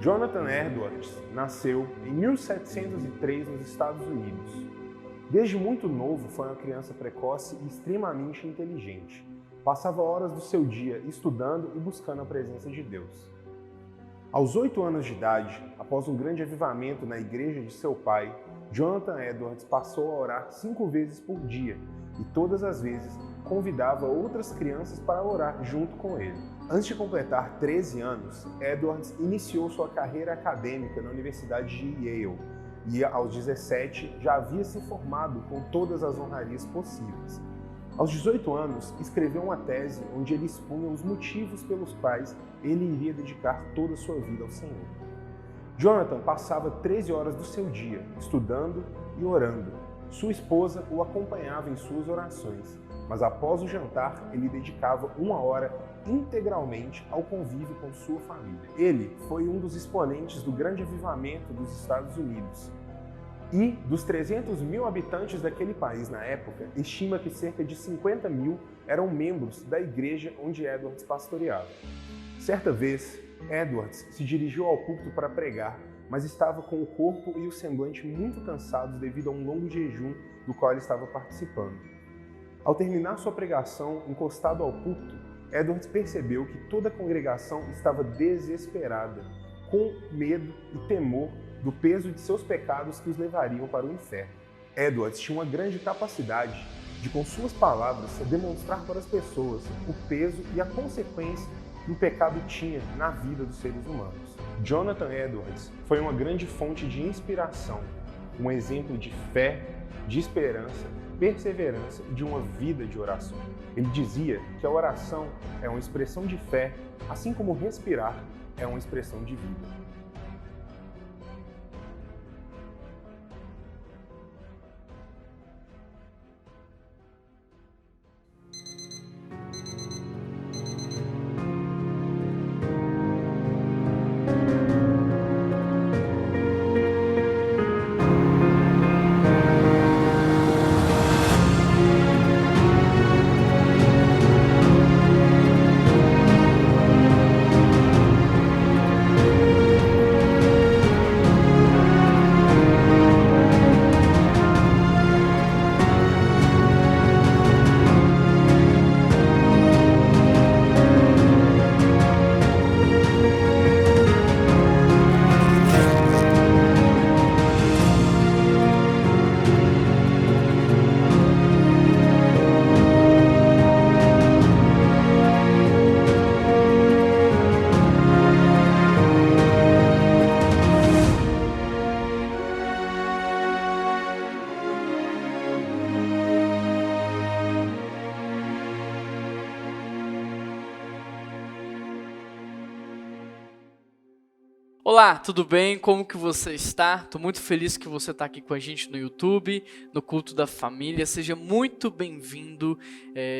Jonathan Edwards nasceu em 1703 nos Estados Unidos. Desde muito novo foi uma criança precoce e extremamente inteligente. Passava horas do seu dia estudando e buscando a presença de Deus. Aos 8 anos de idade, após um grande avivamento na igreja de seu pai, Jonathan Edwards passou a orar 5 vezes por dia e todas as vezes convidava outras crianças para orar junto com ele. Antes de completar 13 anos, Edwards iniciou sua carreira acadêmica na Universidade de Yale e, aos 17, já havia se formado com todas as honrarias possíveis. Aos 18 anos, escreveu uma tese onde ele expunha os motivos pelos quais ele iria dedicar toda a sua vida ao Senhor. Jonathan passava 13 horas do seu dia estudando e orando. Sua esposa o acompanhava em suas orações, mas após o jantar ele dedicava 1 hora integralmente ao convívio com sua família. Ele foi um dos exponentes do grande avivamento dos Estados Unidos. E, dos 300 mil habitantes daquele país na época, estima que cerca de 50 mil eram membros da igreja onde Edwards pastoreava. Certa vez, Edwards se dirigiu ao púlpito para pregar, mas estava com o corpo e o semblante muito cansados devido a um longo jejum do qual ele estava participando. Ao terminar sua pregação, encostado ao púlpito, Edwards percebeu que toda a congregação estava desesperada, com medo e temor do peso de seus pecados que os levariam para o inferno. Edwards tinha uma grande capacidade de, com suas palavras, demonstrar para as pessoas o peso e a consequência que o pecado tinha na vida dos seres humanos. Jonathan Edwards foi uma grande fonte de inspiração, um exemplo de fé, de esperança, perseverança e de uma vida de oração. Ele dizia que a oração é uma expressão de fé, assim como respirar é uma expressão de vida. Olá, tudo bem? Como que você está? Estou muito feliz que você está aqui com a gente no YouTube, no Culto da Família. Seja muito bem-vindo.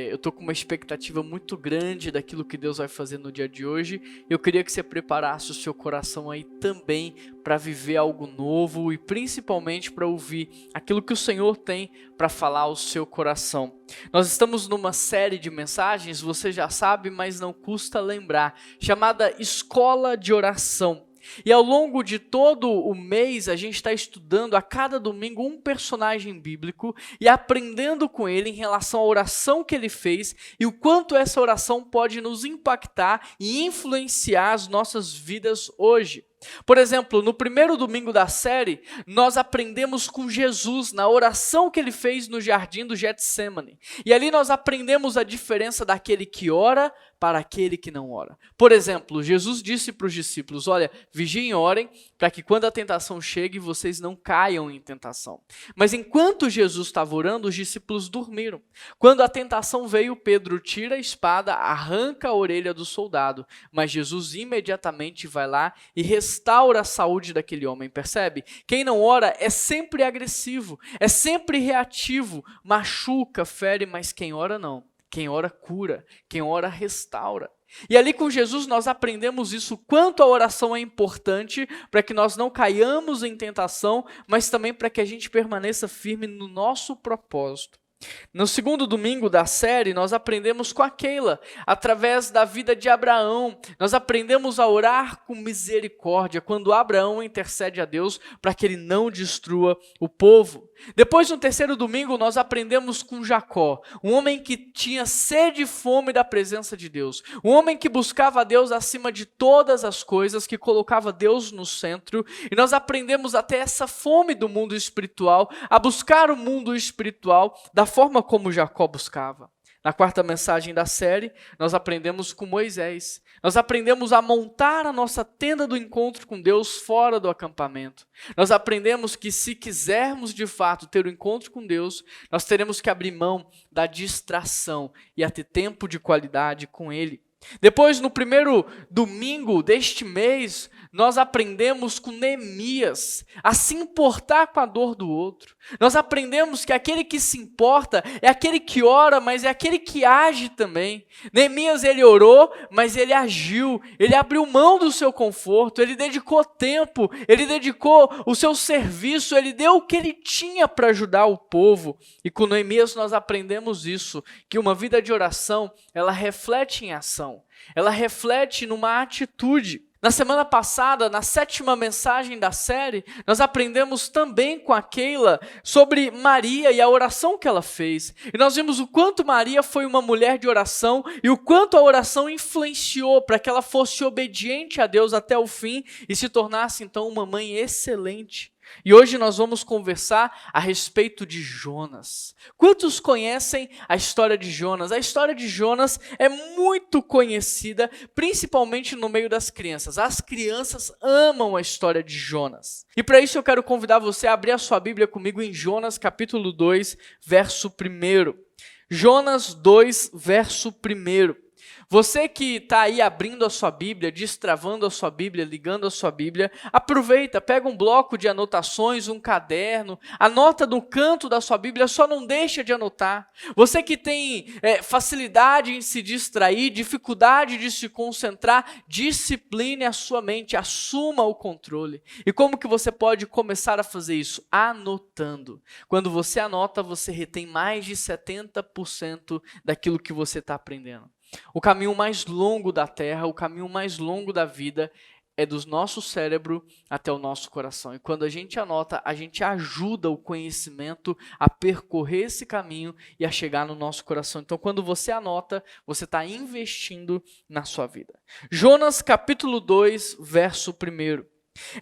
Eu estou com uma expectativa muito grande daquilo que Deus vai fazer no dia de hoje. Eu queria que você preparasse o seu coração aí também para viver algo novo e principalmente para ouvir aquilo que o Senhor tem para falar ao seu coração. Nós estamos numa série de mensagens, você já sabe, mas não custa lembrar, chamada Escola de Oração. E ao longo de todo o mês, a gente está estudando a cada domingo um personagem bíblico e aprendendo com ele em relação à oração que ele fez e o quanto essa oração pode nos impactar e influenciar as nossas vidas hoje. Por exemplo, no primeiro domingo da série, nós aprendemos com Jesus na oração que ele fez no jardim do Getsêmani. E ali nós aprendemos a diferença daquele que ora para aquele que não ora. Por exemplo, Jesus disse para os discípulos, olha, vigiem e orem para que quando a tentação chegue, vocês não caiam em tentação. Mas enquanto Jesus estava orando, os discípulos dormiram. Quando a tentação veio, Pedro tira a espada, arranca a orelha do soldado, mas Jesus imediatamente vai lá e restaura a saúde daquele homem, percebe? Quem não ora é sempre agressivo, é sempre reativo, machuca, fere, mas quem ora não. Quem ora cura, quem ora restaura. E ali com Jesus nós aprendemos isso, quanto a oração é importante para que nós não caiamos em tentação, mas também para que a gente permaneça firme no nosso propósito. No segundo domingo da série, nós aprendemos com a Keila, através da vida de Abraão. Nós aprendemos a orar com misericórdia, quando Abraão intercede a Deus para que ele não destrua o povo. Depois, no terceiro domingo, nós aprendemos com Jacó, um homem que tinha sede e fome da presença de Deus, um homem que buscava a Deus acima de todas as coisas, que colocava Deus no centro, e nós aprendemos até essa fome do mundo espiritual, a buscar o mundo espiritual da forma como Jacó buscava. Na quarta mensagem da série, nós aprendemos com Moisés. Nós aprendemos a montar a nossa tenda do encontro com Deus fora do acampamento. Nós aprendemos que se quisermos de fato ter o encontro com Deus, nós teremos que abrir mão da distração e a ter tempo de qualidade com Ele. Depois, no primeiro domingo deste mês, nós aprendemos com Neemias a se importar com a dor do outro. Nós aprendemos que aquele que se importa é aquele que ora, mas é aquele que age também. Neemias, ele orou, mas ele agiu, ele abriu mão do seu conforto, ele dedicou tempo, ele dedicou o seu serviço, ele deu o que ele tinha para ajudar o povo. E com Neemias nós aprendemos isso, que uma vida de oração, ela reflete em ação. Ela reflete numa atitude. Na semana passada, na sétima mensagem da série, nós aprendemos também com a Keila sobre Maria e a oração que ela fez. E nós vimos o quanto Maria foi uma mulher de oração e o quanto a oração influenciou para que ela fosse obediente a Deus até o fim e se tornasse então uma mãe excelente. E hoje nós vamos conversar a respeito de Jonas. Quantos conhecem a história de Jonas? A história de Jonas é muito conhecida, principalmente no meio das crianças. As crianças amam a história de Jonas. E para isso eu quero convidar você a abrir a sua Bíblia comigo em Jonas capítulo 2, verso 1. Jonas 2, verso 1. Você que está aí abrindo a sua Bíblia, destravando a sua Bíblia, ligando a sua Bíblia, aproveita, pega um bloco de anotações, um caderno, anota no canto da sua Bíblia, só não deixa de anotar. Você que tem facilidade em se distrair, dificuldade de se concentrar, discipline a sua mente, assuma o controle. E como que você pode começar a fazer isso? Anotando. Quando você anota, você retém mais de 70% daquilo que você está aprendendo. O caminho mais longo da terra, o caminho mais longo da vida é do nosso cérebro até o nosso coração. E quando a gente anota, a gente ajuda o conhecimento a percorrer esse caminho e a chegar no nosso coração. Então, quando você anota, você está investindo na sua vida. Jonas capítulo 2, verso 1.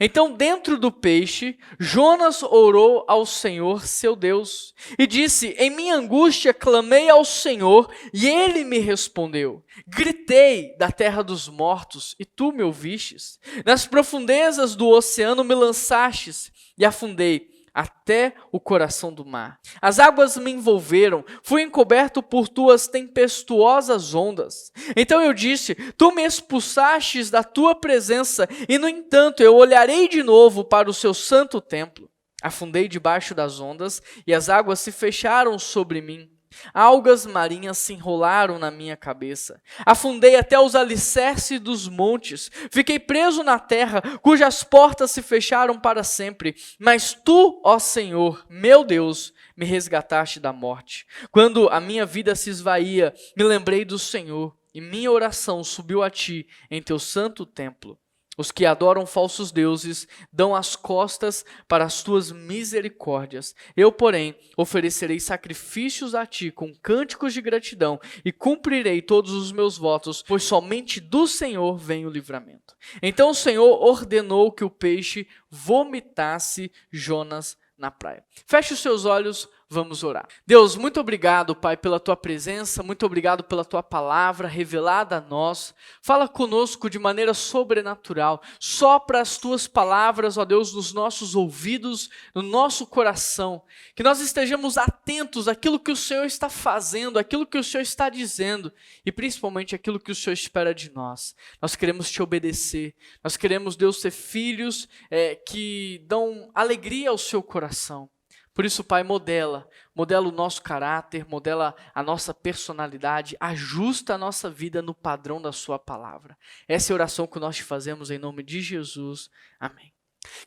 Então, dentro do peixe, Jonas orou ao Senhor, seu Deus, e disse: em minha angústia clamei ao Senhor, e ele me respondeu. Gritei da terra dos mortos, e tu me ouvistes. Nas profundezas do oceano me lançastes, e afundei até o coração do mar. As águas me envolveram, fui encoberto por tuas tempestuosas ondas. Então eu disse: tu me expulsastes da tua presença, e no entanto eu olharei de novo para o seu santo templo. Afundei debaixo das ondas, e as águas se fecharam sobre mim. Algas marinhas se enrolaram na minha cabeça. Afundei até os alicerces dos montes. Fiquei preso na terra, cujas portas se fecharam para sempre. Mas tu, ó Senhor, meu Deus, me resgataste da morte. Quando a minha vida se esvaía, me lembrei do Senhor, e minha oração subiu a ti em teu santo templo. Os que adoram falsos deuses dão as costas para as tuas misericórdias. Eu, porém, oferecerei sacrifícios a ti com cânticos de gratidão e cumprirei todos os meus votos, pois somente do Senhor vem o livramento. Então o Senhor ordenou que o peixe vomitasse Jonas na praia. Feche os seus olhos, vamos orar. Deus, muito obrigado, Pai, pela tua presença, muito obrigado pela tua palavra revelada a nós. Fala conosco de maneira sobrenatural, sopra as tuas palavras, ó Deus, nos nossos ouvidos, no nosso coração, que nós estejamos atentos àquilo que o Senhor está fazendo, àquilo que o Senhor está dizendo e principalmente àquilo que o Senhor espera de nós. Nós queremos te obedecer, nós queremos, Deus, ser filhos que dão alegria ao seu coração. Por isso, Pai, modela o nosso caráter, modela a nossa personalidade, ajusta a nossa vida no padrão da sua palavra. Essa é a oração que nós te fazemos em nome de Jesus. Amém.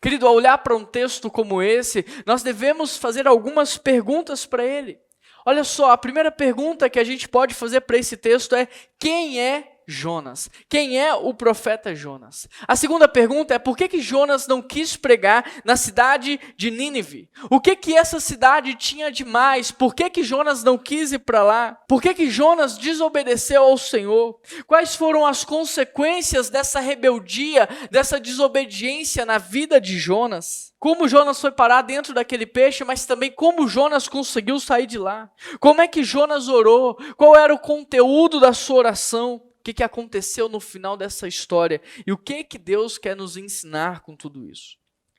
Querido, ao olhar para um texto como esse, nós devemos fazer algumas perguntas para ele. Olha só, a primeira pergunta que a gente pode fazer para esse texto é: quem é Jonas? Quem é o profeta Jonas? A segunda pergunta é: por que Jonas não quis pregar na cidade de Nínive? O que essa cidade tinha de mais? Por que Jonas não quis ir para lá? Por que Jonas desobedeceu ao Senhor? Quais foram as consequências dessa rebeldia, dessa desobediência na vida de Jonas? Como Jonas foi parar dentro daquele peixe, mas também como Jonas conseguiu sair de lá? Como é que Jonas orou? Qual era o conteúdo da sua oração? O que aconteceu no final dessa história? E o que Deus quer nos ensinar com tudo isso?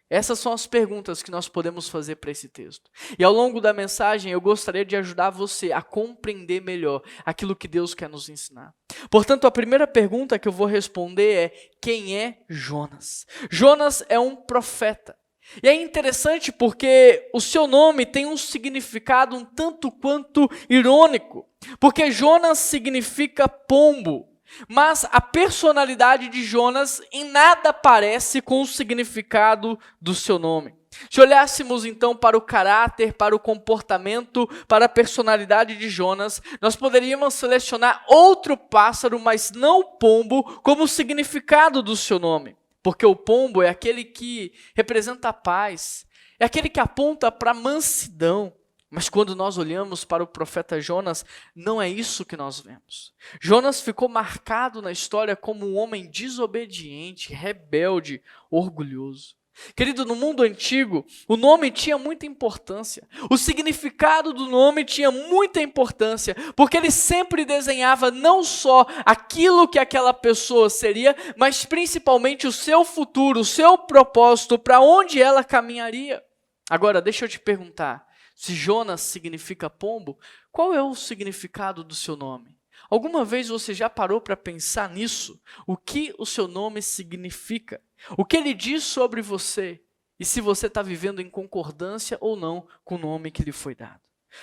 Essas são as perguntas que nós podemos fazer para esse texto. E ao longo da mensagem eu gostaria de ajudar você a compreender melhor aquilo que Deus quer nos ensinar. Portanto, a primeira pergunta que eu vou responder é: quem é Jonas? Jonas é um profeta. E é interessante porque o seu nome tem um significado um tanto quanto irônico. Porque Jonas significa pombo. Mas a personalidade de Jonas em nada parece com o significado do seu nome. Se olhássemos então para o caráter, para o comportamento, para a personalidade de Jonas, nós poderíamos selecionar outro pássaro, mas não o pombo, como significado do seu nome. Porque o pombo é aquele que representa a paz, é aquele que aponta para a mansidão. Mas quando nós olhamos para o profeta Jonas, não é isso que nós vemos. Jonas ficou marcado na história como um homem desobediente, rebelde, orgulhoso. Querido, no mundo antigo, o nome tinha muita importância. O significado do nome tinha muita importância, porque ele sempre desenhava não só aquilo que aquela pessoa seria, mas principalmente o seu futuro, o seu propósito, para onde ela caminharia. Agora, deixa eu te perguntar. Se Jonas significa pombo, qual é o significado do seu nome? Alguma vez você já parou para pensar nisso? O que o seu nome significa? O que ele diz sobre você? E se você está vivendo em concordância ou não com o nome que lhe foi dado?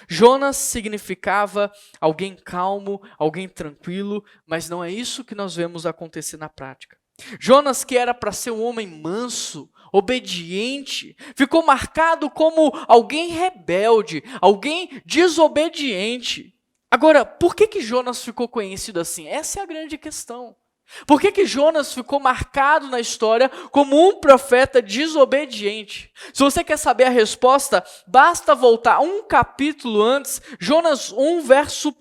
Jonas significava alguém calmo, alguém tranquilo, mas não é isso que nós vemos acontecer na prática. Jonas, que era para ser um homem manso, obediente, ficou marcado como alguém rebelde, alguém desobediente. Agora, por que Jonas ficou conhecido assim? Essa é a grande questão. Por que Jonas ficou marcado na história como um profeta desobediente? Se você quer saber a resposta, basta voltar um capítulo antes, Jonas 1, verso 1.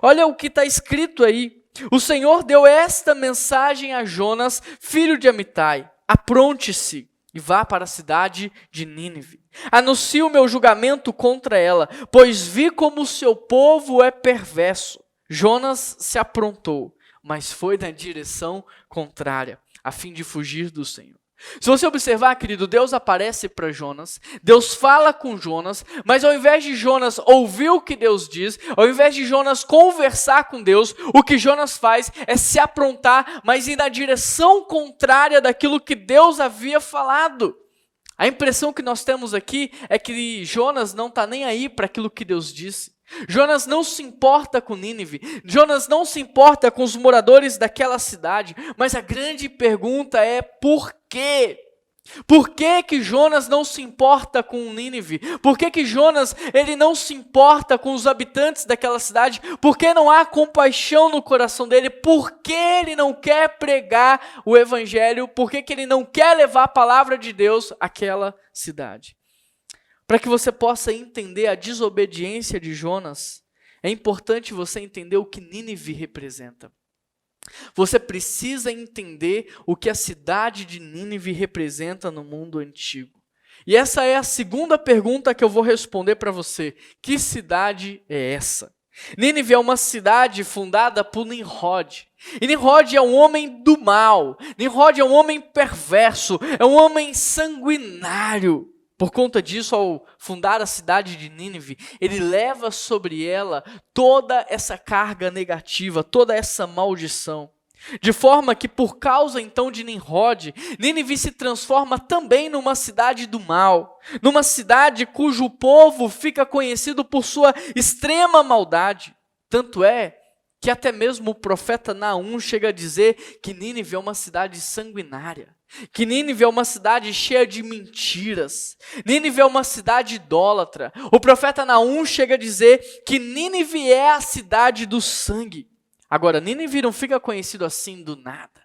Olha o que está escrito aí. O Senhor deu esta mensagem a Jonas, filho de Amitai: apronte-se e vá para a cidade de Nínive. Anuncie o meu julgamento contra ela, pois vi como o seu povo é perverso. Jonas se aprontou, mas foi na direção contrária, a fim de fugir do Senhor. Se você observar, querido, Deus aparece para Jonas, Deus fala com Jonas, mas ao invés de Jonas ouvir o que Deus diz, ao invés de Jonas conversar com Deus, o que Jonas faz é se aprontar, mas ir na direção contrária daquilo que Deus havia falado. A impressão que nós temos aqui é que Jonas não está nem aí para aquilo que Deus disse. Jonas não se importa com Nínive, Jonas não se importa com os moradores daquela cidade, mas a grande pergunta é: por quê? Por que Jonas não se importa com Nínive? Por que Jonas ele não se importa com os habitantes daquela cidade? Por que não há compaixão no coração dele? Por que ele não quer pregar o evangelho? Por que ele não quer levar a palavra de Deus àquela cidade? Para que você possa entender a desobediência de Jonas, é importante você entender o que Nínive representa. Você precisa entender o que a cidade de Nínive representa no mundo antigo. E essa é a segunda pergunta que eu vou responder para você. Que cidade é essa? Nínive é uma cidade fundada por Nimrod. E Nimrod é um homem do mal. Nimrod é um homem perverso. É um homem sanguinário. Por conta disso, ao fundar a cidade de Nínive, ele leva sobre ela toda essa carga negativa, toda essa maldição. De forma que, por causa então de Nimrod, Nínive se transforma também numa cidade do mal, numa cidade cujo povo fica conhecido por sua extrema maldade. Tanto é que até mesmo o profeta Naum chega a dizer que Nínive é uma cidade sanguinária, que Nínive é uma cidade cheia de mentiras, Nínive é uma cidade idólatra. O profeta Naum chega a dizer que Nínive é a cidade do sangue. Agora, Nínive não fica conhecido assim do nada,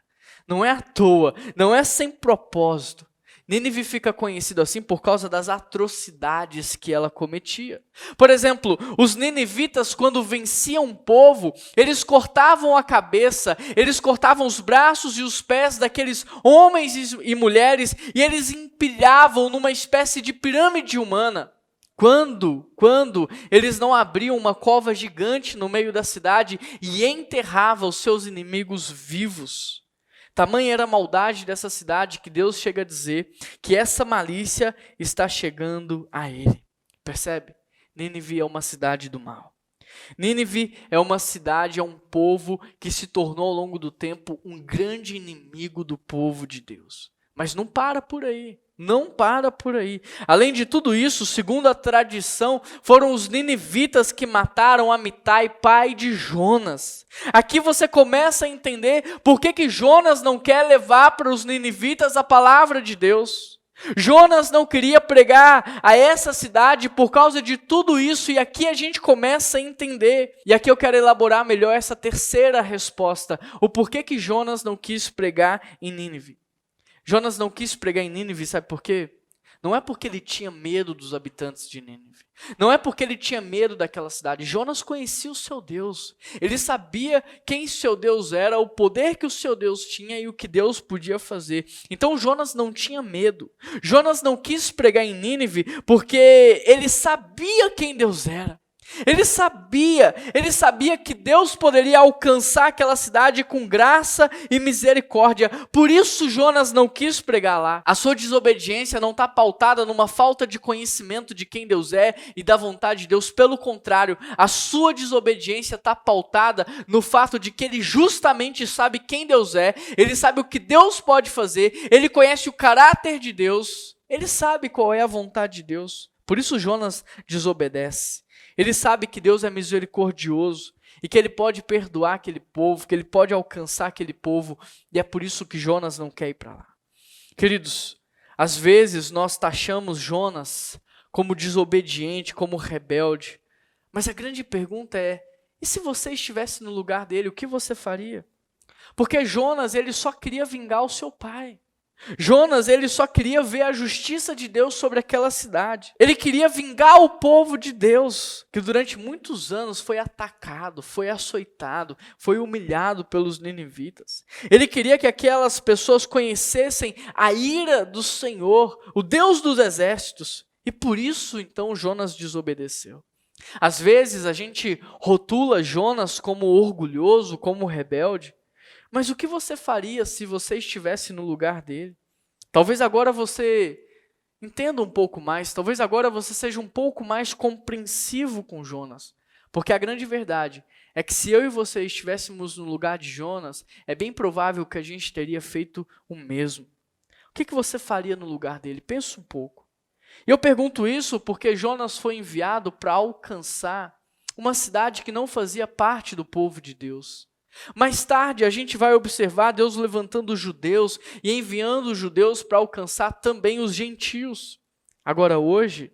não é à toa, não é sem propósito. Nínive fica conhecido assim por causa das atrocidades que ela cometia. Por exemplo, os ninivitas, quando venciam um povo, eles cortavam a cabeça, eles cortavam os braços e os pés daqueles homens e mulheres e eles empilhavam numa espécie de pirâmide humana. Quando eles não abriam uma cova gigante no meio da cidade e enterravam os seus inimigos vivos. Tamanha era a maldade dessa cidade que Deus chega a dizer que essa malícia está chegando a ele. Percebe? Nínive é uma cidade do mal. Nínive é uma cidade, é um povo que se tornou ao longo do tempo um grande inimigo do povo de Deus. Mas não para por aí. Não para por aí. Além de tudo isso, segundo a tradição, foram os ninivitas que mataram Amitai, pai de Jonas. Aqui você começa a entender por que Jonas não quer levar para os ninivitas a palavra de Deus. Jonas não queria pregar a essa cidade por causa de tudo isso, e aqui a gente começa a entender. E aqui eu quero elaborar melhor essa terceira resposta, o porquê que Jonas não quis pregar em Nínive. Jonas não quis pregar em Nínive, sabe por quê? Não é porque ele tinha medo dos habitantes de Nínive. Não é porque ele tinha medo daquela cidade. Jonas conhecia o seu Deus. Ele sabia quem seu Deus era, o poder que o seu Deus tinha e o que Deus podia fazer. Então Jonas não tinha medo. Jonas não quis pregar em Nínive porque ele sabia quem Deus era. Ele sabia que Deus poderia alcançar aquela cidade com graça e misericórdia. Por isso Jonas não quis pregar lá. A sua desobediência não está pautada numa falta de conhecimento de quem Deus é e da vontade de Deus. Pelo contrário, a sua desobediência está pautada no fato de que ele justamente sabe quem Deus é, ele sabe o que Deus pode fazer, ele conhece o caráter de Deus, ele sabe qual é a vontade de Deus. Por isso Jonas desobedece. Ele sabe que Deus é misericordioso e que Ele pode perdoar aquele povo, que Ele pode alcançar aquele povo, e é por isso que Jonas não quer ir para lá. Queridos, às vezes nós taxamos Jonas como desobediente, como rebelde, mas a grande pergunta é, e se você estivesse no lugar dele, o que você faria? Porque Jonas, ele só queria vingar o seu pai. Jonas, ele só queria ver a justiça de Deus sobre aquela cidade. Ele queria vingar o povo de Deus, que durante muitos anos foi atacado, foi açoitado, foi humilhado pelos ninivitas. Ele queria que aquelas pessoas conhecessem a ira do Senhor, o Deus dos exércitos. E por isso, então, Jonas desobedeceu. Às vezes a gente rotula Jonas como orgulhoso, como rebelde. Mas o que você faria se você estivesse no lugar dele? Talvez agora você entenda um pouco mais, talvez agora você seja um pouco mais compreensivo com Jonas. Porque a grande verdade é que se eu e você estivéssemos no lugar de Jonas, é bem provável que a gente teria feito o mesmo. O que você faria no lugar dele? Pensa um pouco. E eu pergunto isso porque Jonas foi enviado para alcançar uma cidade que não fazia parte do povo de Deus. Mais tarde a gente vai observar Deus levantando os judeus e enviando os judeus para alcançar também os gentios. Agora hoje,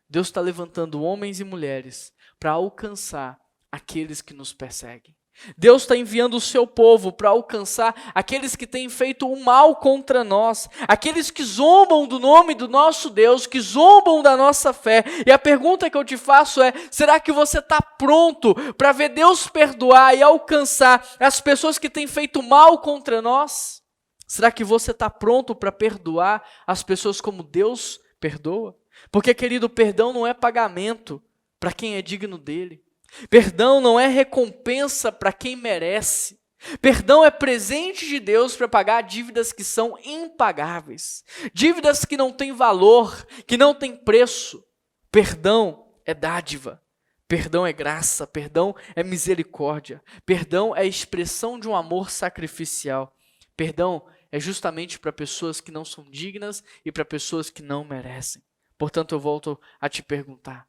Deus está levantando homens e mulheres para alcançar aqueles que nos perseguem. Deus está enviando o seu povo para alcançar aqueles que têm feito o mal contra nós, aqueles que zombam do nome do nosso Deus, que zombam da nossa fé. E a pergunta que eu te faço é, será que você está pronto para ver Deus perdoar e alcançar as pessoas que têm feito mal contra nós? Será que você está pronto para perdoar as pessoas como Deus perdoa? Porque, querido, perdão não é pagamento para quem é digno dele. Perdão não é recompensa para quem merece. Perdão é presente de Deus para pagar dívidas que são impagáveis. Dívidas que não têm valor, que não têm preço. Perdão é dádiva. Perdão é graça. Perdão é misericórdia. Perdão é expressão de um amor sacrificial. Perdão é justamente para pessoas que não são dignas e para pessoas que não merecem. Portanto, eu volto a te perguntar.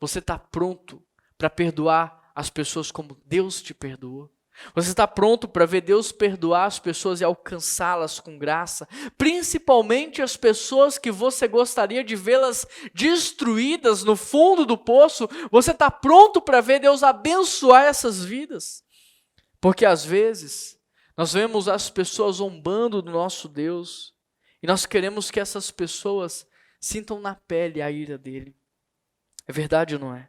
Você está pronto para perdoar as pessoas como Deus te perdoou? Você está pronto para ver Deus perdoar as pessoas e alcançá-las com graça? Principalmente as pessoas que você gostaria de vê-las destruídas no fundo do poço. Você está pronto para ver Deus abençoar essas vidas? Porque às vezes nós vemos as pessoas zombando do nosso Deus e nós queremos que essas pessoas sintam na pele a ira dele. É verdade ou não é?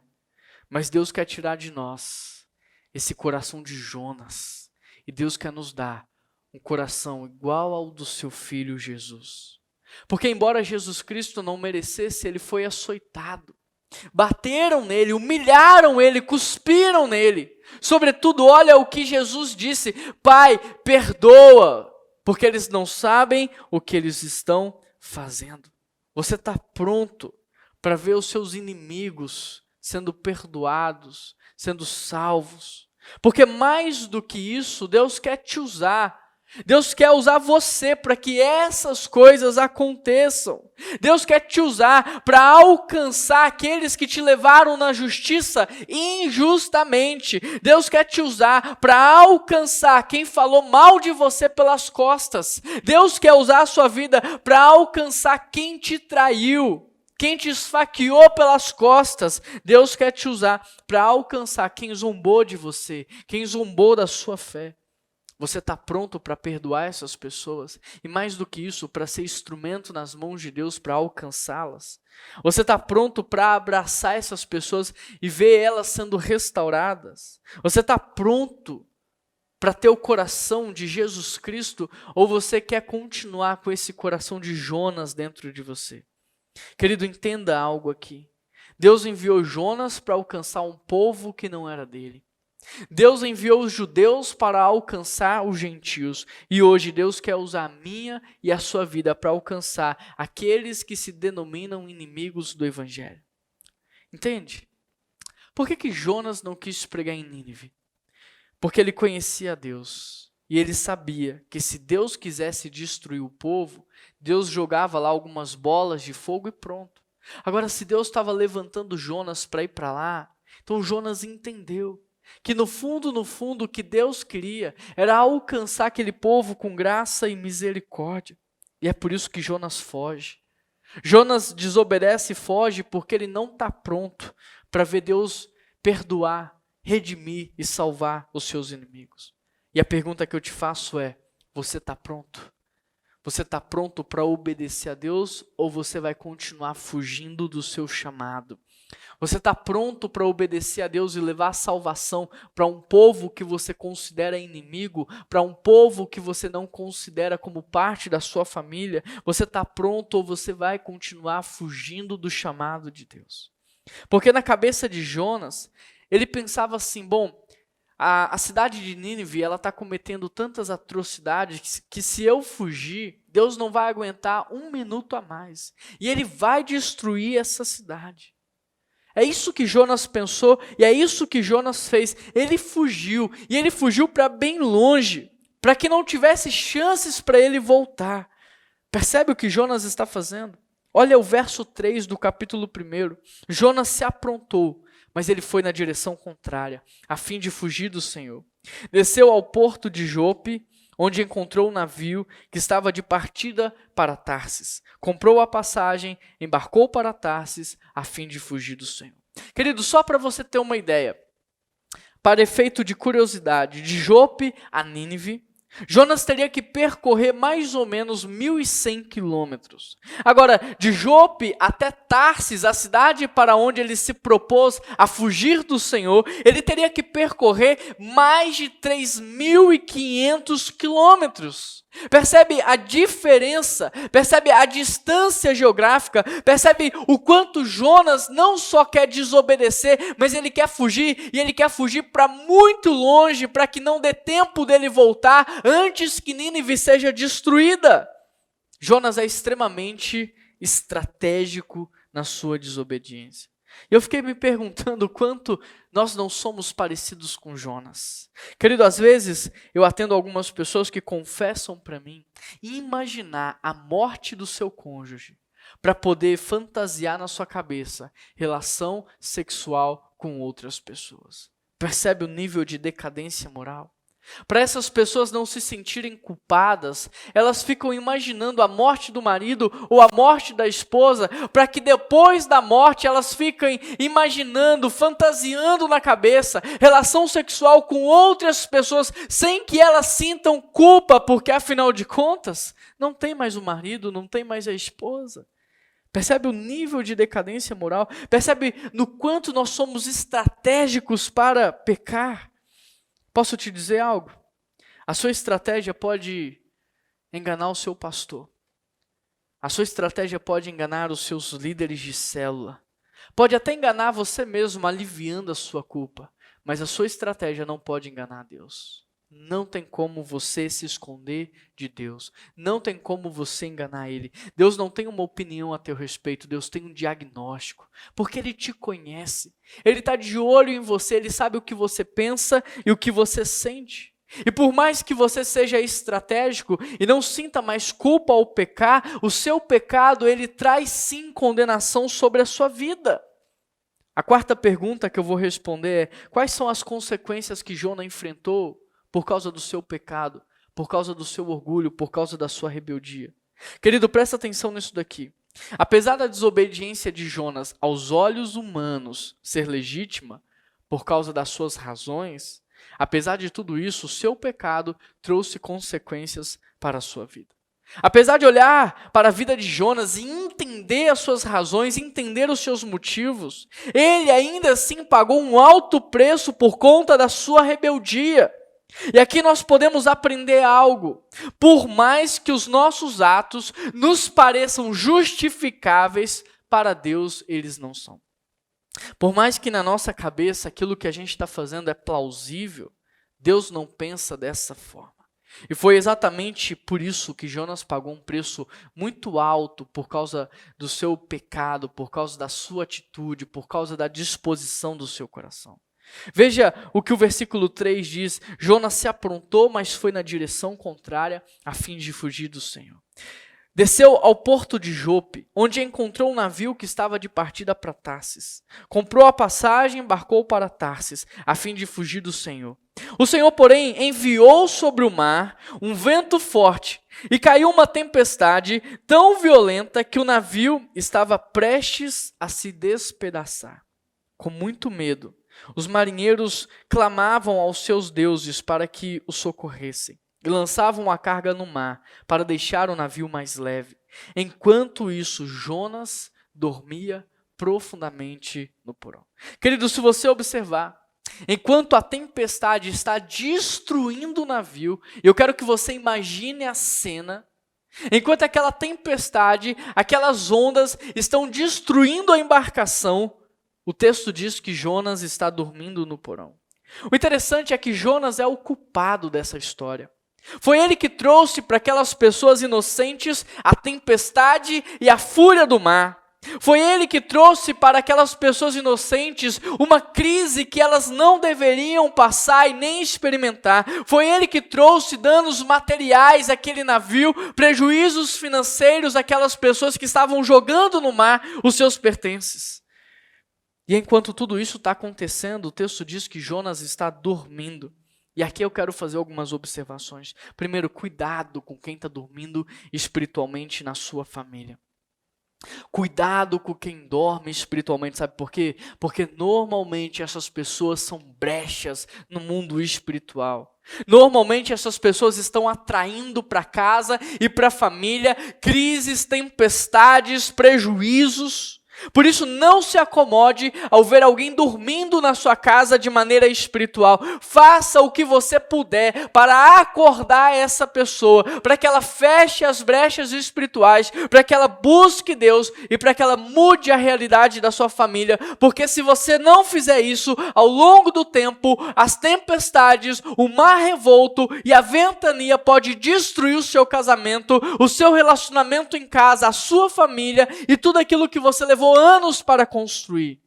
Mas Deus quer tirar de nós esse coração de Jonas. E Deus quer nos dar um coração igual ao do seu Filho Jesus. Porque embora Jesus Cristo não merecesse, ele foi açoitado. Bateram nele, humilharam ele, cuspiram nele. Sobretudo, olha o que Jesus disse: Pai, perdoa, porque eles não sabem o que eles estão fazendo. Você está pronto para ver os seus inimigos sendo perdoados, sendo salvos? Porque mais do que isso, Deus quer te usar. Deus quer usar você para que essas coisas aconteçam. Deus quer te usar para alcançar aqueles que te levaram na justiça injustamente. Deus quer te usar para alcançar quem falou mal de você pelas costas. Deus quer usar a sua vida para alcançar quem te traiu, quem te esfaqueou pelas costas. Deus quer te usar para alcançar quem zombou de você, quem zombou da sua fé. Você está pronto para perdoar essas pessoas? E mais do que isso, para ser instrumento nas mãos de Deus para alcançá-las? Você está pronto para abraçar essas pessoas e ver elas sendo restauradas? Você está pronto para ter o coração de Jesus Cristo? Ou você quer continuar com esse coração de Jonas dentro de você? Querido, entenda algo aqui. Deus enviou Jonas para alcançar um povo que não era dele. Deus enviou os judeus para alcançar os gentios. E hoje Deus quer usar a minha e a sua vida para alcançar aqueles que se denominam inimigos do evangelho. Entende? Por que Jonas não quis pregar em Nínive? Porque ele conhecia a Deus. E ele sabia que se Deus quisesse destruir o povo, Deus jogava lá algumas bolas de fogo e pronto. Agora, se Deus estava levantando Jonas para ir para lá, então Jonas entendeu que no fundo, o que Deus queria era alcançar aquele povo com graça e misericórdia. E é por isso que Jonas foge. Jonas desobedece e foge porque ele não está pronto para ver Deus perdoar, redimir e salvar os seus inimigos. E a pergunta que eu te faço é: você está pronto? Você está pronto para obedecer a Deus ou você vai continuar fugindo do seu chamado? Você está pronto para obedecer a Deus e levar a salvação para um povo que você considera inimigo, para um povo que você não considera como parte da sua família? Você está pronto ou você vai continuar fugindo do chamado de Deus? Porque na cabeça de Jonas, ele pensava assim: bom, a cidade de Nínive, ela está cometendo tantas atrocidades que se eu fugir, Deus não vai aguentar um minuto a mais. E ele vai destruir essa cidade. É isso que Jonas pensou e é isso que Jonas fez. Ele fugiu, e ele fugiu para bem longe, para que não tivesse chances para ele voltar. Percebe o que Jonas está fazendo? Olha o verso 3 do capítulo 1. Jonas se aprontou, mas ele foi na direção contrária, a fim de fugir do Senhor. Desceu ao porto de Jope, onde encontrou um navio que estava de partida para Tarsis. Comprou a passagem, embarcou para Tarsis, a fim de fugir do Senhor. Querido, só para você ter uma ideia, para efeito de curiosidade, de Jope a Nínive, Jonas teria que percorrer mais ou menos 1.100 quilômetros. Agora, de Jope até Tarsis, a cidade para onde ele se propôs a fugir do Senhor, ele teria que percorrer mais de 3.500 quilômetros. Percebe a diferença? Percebe a distância geográfica? Percebe o quanto Jonas não só quer desobedecer, mas ele quer fugir, e ele quer fugir para muito longe, para que não dê tempo dele voltar antes que Nínive seja destruída. Jonas é extremamente estratégico na sua desobediência. E eu fiquei me perguntando o quanto nós não somos parecidos com Jonas. Querido, às vezes eu atendo algumas pessoas que confessam para mim imaginar a morte do seu cônjuge para poder fantasiar na sua cabeça relação sexual com outras pessoas. Percebe o nível de decadência moral? Para essas pessoas não se sentirem culpadas, elas ficam imaginando a morte do marido ou a morte da esposa, para que depois da morte elas fiquem imaginando, fantasiando na cabeça, relação sexual com outras pessoas, sem que elas sintam culpa, porque afinal de contas, não tem mais o marido, não tem mais a esposa. Percebe o nível de decadência moral? Percebe no quanto nós somos estratégicos para pecar? Posso te dizer algo? A sua estratégia pode enganar o seu pastor. A sua estratégia pode enganar os seus líderes de célula. Pode até enganar você mesmo, aliviando a sua culpa. Mas a sua estratégia não pode enganar Deus. Não tem como você se esconder de Deus. Não tem como você enganar Ele. Deus não tem uma opinião a teu respeito. Deus tem um diagnóstico. Porque Ele te conhece. Ele está de olho em você. Ele sabe o que você pensa e o que você sente. E por mais que você seja estratégico e não sinta mais culpa ao pecar, o seu pecado, ele traz sim condenação sobre a sua vida. A quarta pergunta que eu vou responder é: quais são as consequências que Jonas enfrentou por causa do seu pecado, por causa do seu orgulho, por causa da sua rebeldia? Querido, presta atenção nisso daqui. Apesar da desobediência de Jonas aos olhos humanos ser legítima, por causa das suas razões, apesar de tudo isso, o seu pecado trouxe consequências para a sua vida. Apesar de olhar para a vida de Jonas e entender as suas razões, entender os seus motivos, ele ainda assim pagou um alto preço por conta da sua rebeldia. E aqui nós podemos aprender algo. Por mais que os nossos atos nos pareçam justificáveis, para Deus eles não são. Por mais que na nossa cabeça aquilo que a gente está fazendo é plausível, Deus não pensa dessa forma. E foi exatamente por isso que Jonas pagou um preço muito alto por causa do seu pecado, por causa da sua atitude, por causa da disposição do seu coração. Veja o que o versículo 3 diz: Jonas se aprontou, mas foi na direção contrária, a fim de fugir do Senhor. Desceu ao porto de Jope, onde encontrou um navio que estava de partida para Tarsis. Comprou a passagem e embarcou para Tarsis, a fim de fugir do Senhor. O Senhor, porém, enviou sobre o mar um vento forte, e caiu uma tempestade tão violenta que o navio estava prestes a se despedaçar. Com muito medo, os marinheiros clamavam aos seus deuses para que o socorressem, e lançavam a carga no mar para deixar o navio mais leve. Enquanto isso, Jonas dormia profundamente no porão. Querido, se você observar, enquanto a tempestade está destruindo o navio, eu quero que você imagine a cena, enquanto aquela tempestade, aquelas ondas estão destruindo a embarcação, o texto diz que Jonas está dormindo no porão. O interessante é que Jonas é o culpado dessa história. Foi ele que trouxe para aquelas pessoas inocentes a tempestade e a fúria do mar. Foi ele que trouxe para aquelas pessoas inocentes uma crise que elas não deveriam passar e nem experimentar. Foi ele que trouxe danos materiais àquele navio, prejuízos financeiros àquelas pessoas que estavam jogando no mar os seus pertences. E enquanto tudo isso está acontecendo, o texto diz que Jonas está dormindo. E aqui eu quero fazer algumas observações. Primeiro, cuidado com quem está dormindo espiritualmente na sua família. Cuidado com quem dorme espiritualmente, sabe por quê? Porque normalmente essas pessoas são brechas no mundo espiritual. Normalmente essas pessoas estão atraindo para casa e para a família crises, tempestades, prejuízos. Por isso, não se acomode ao ver alguém dormindo na sua casa de maneira espiritual. Faça o que você puder para acordar essa pessoa, para que ela feche as brechas espirituais, para que ela busque Deus e para que ela mude a realidade da sua família. Porque se você não fizer isso, ao longo do tempo, as tempestades, o mar revolto e a ventania pode destruir o seu casamento, o seu relacionamento em casa, a sua família e tudo aquilo que você levou anos para construir.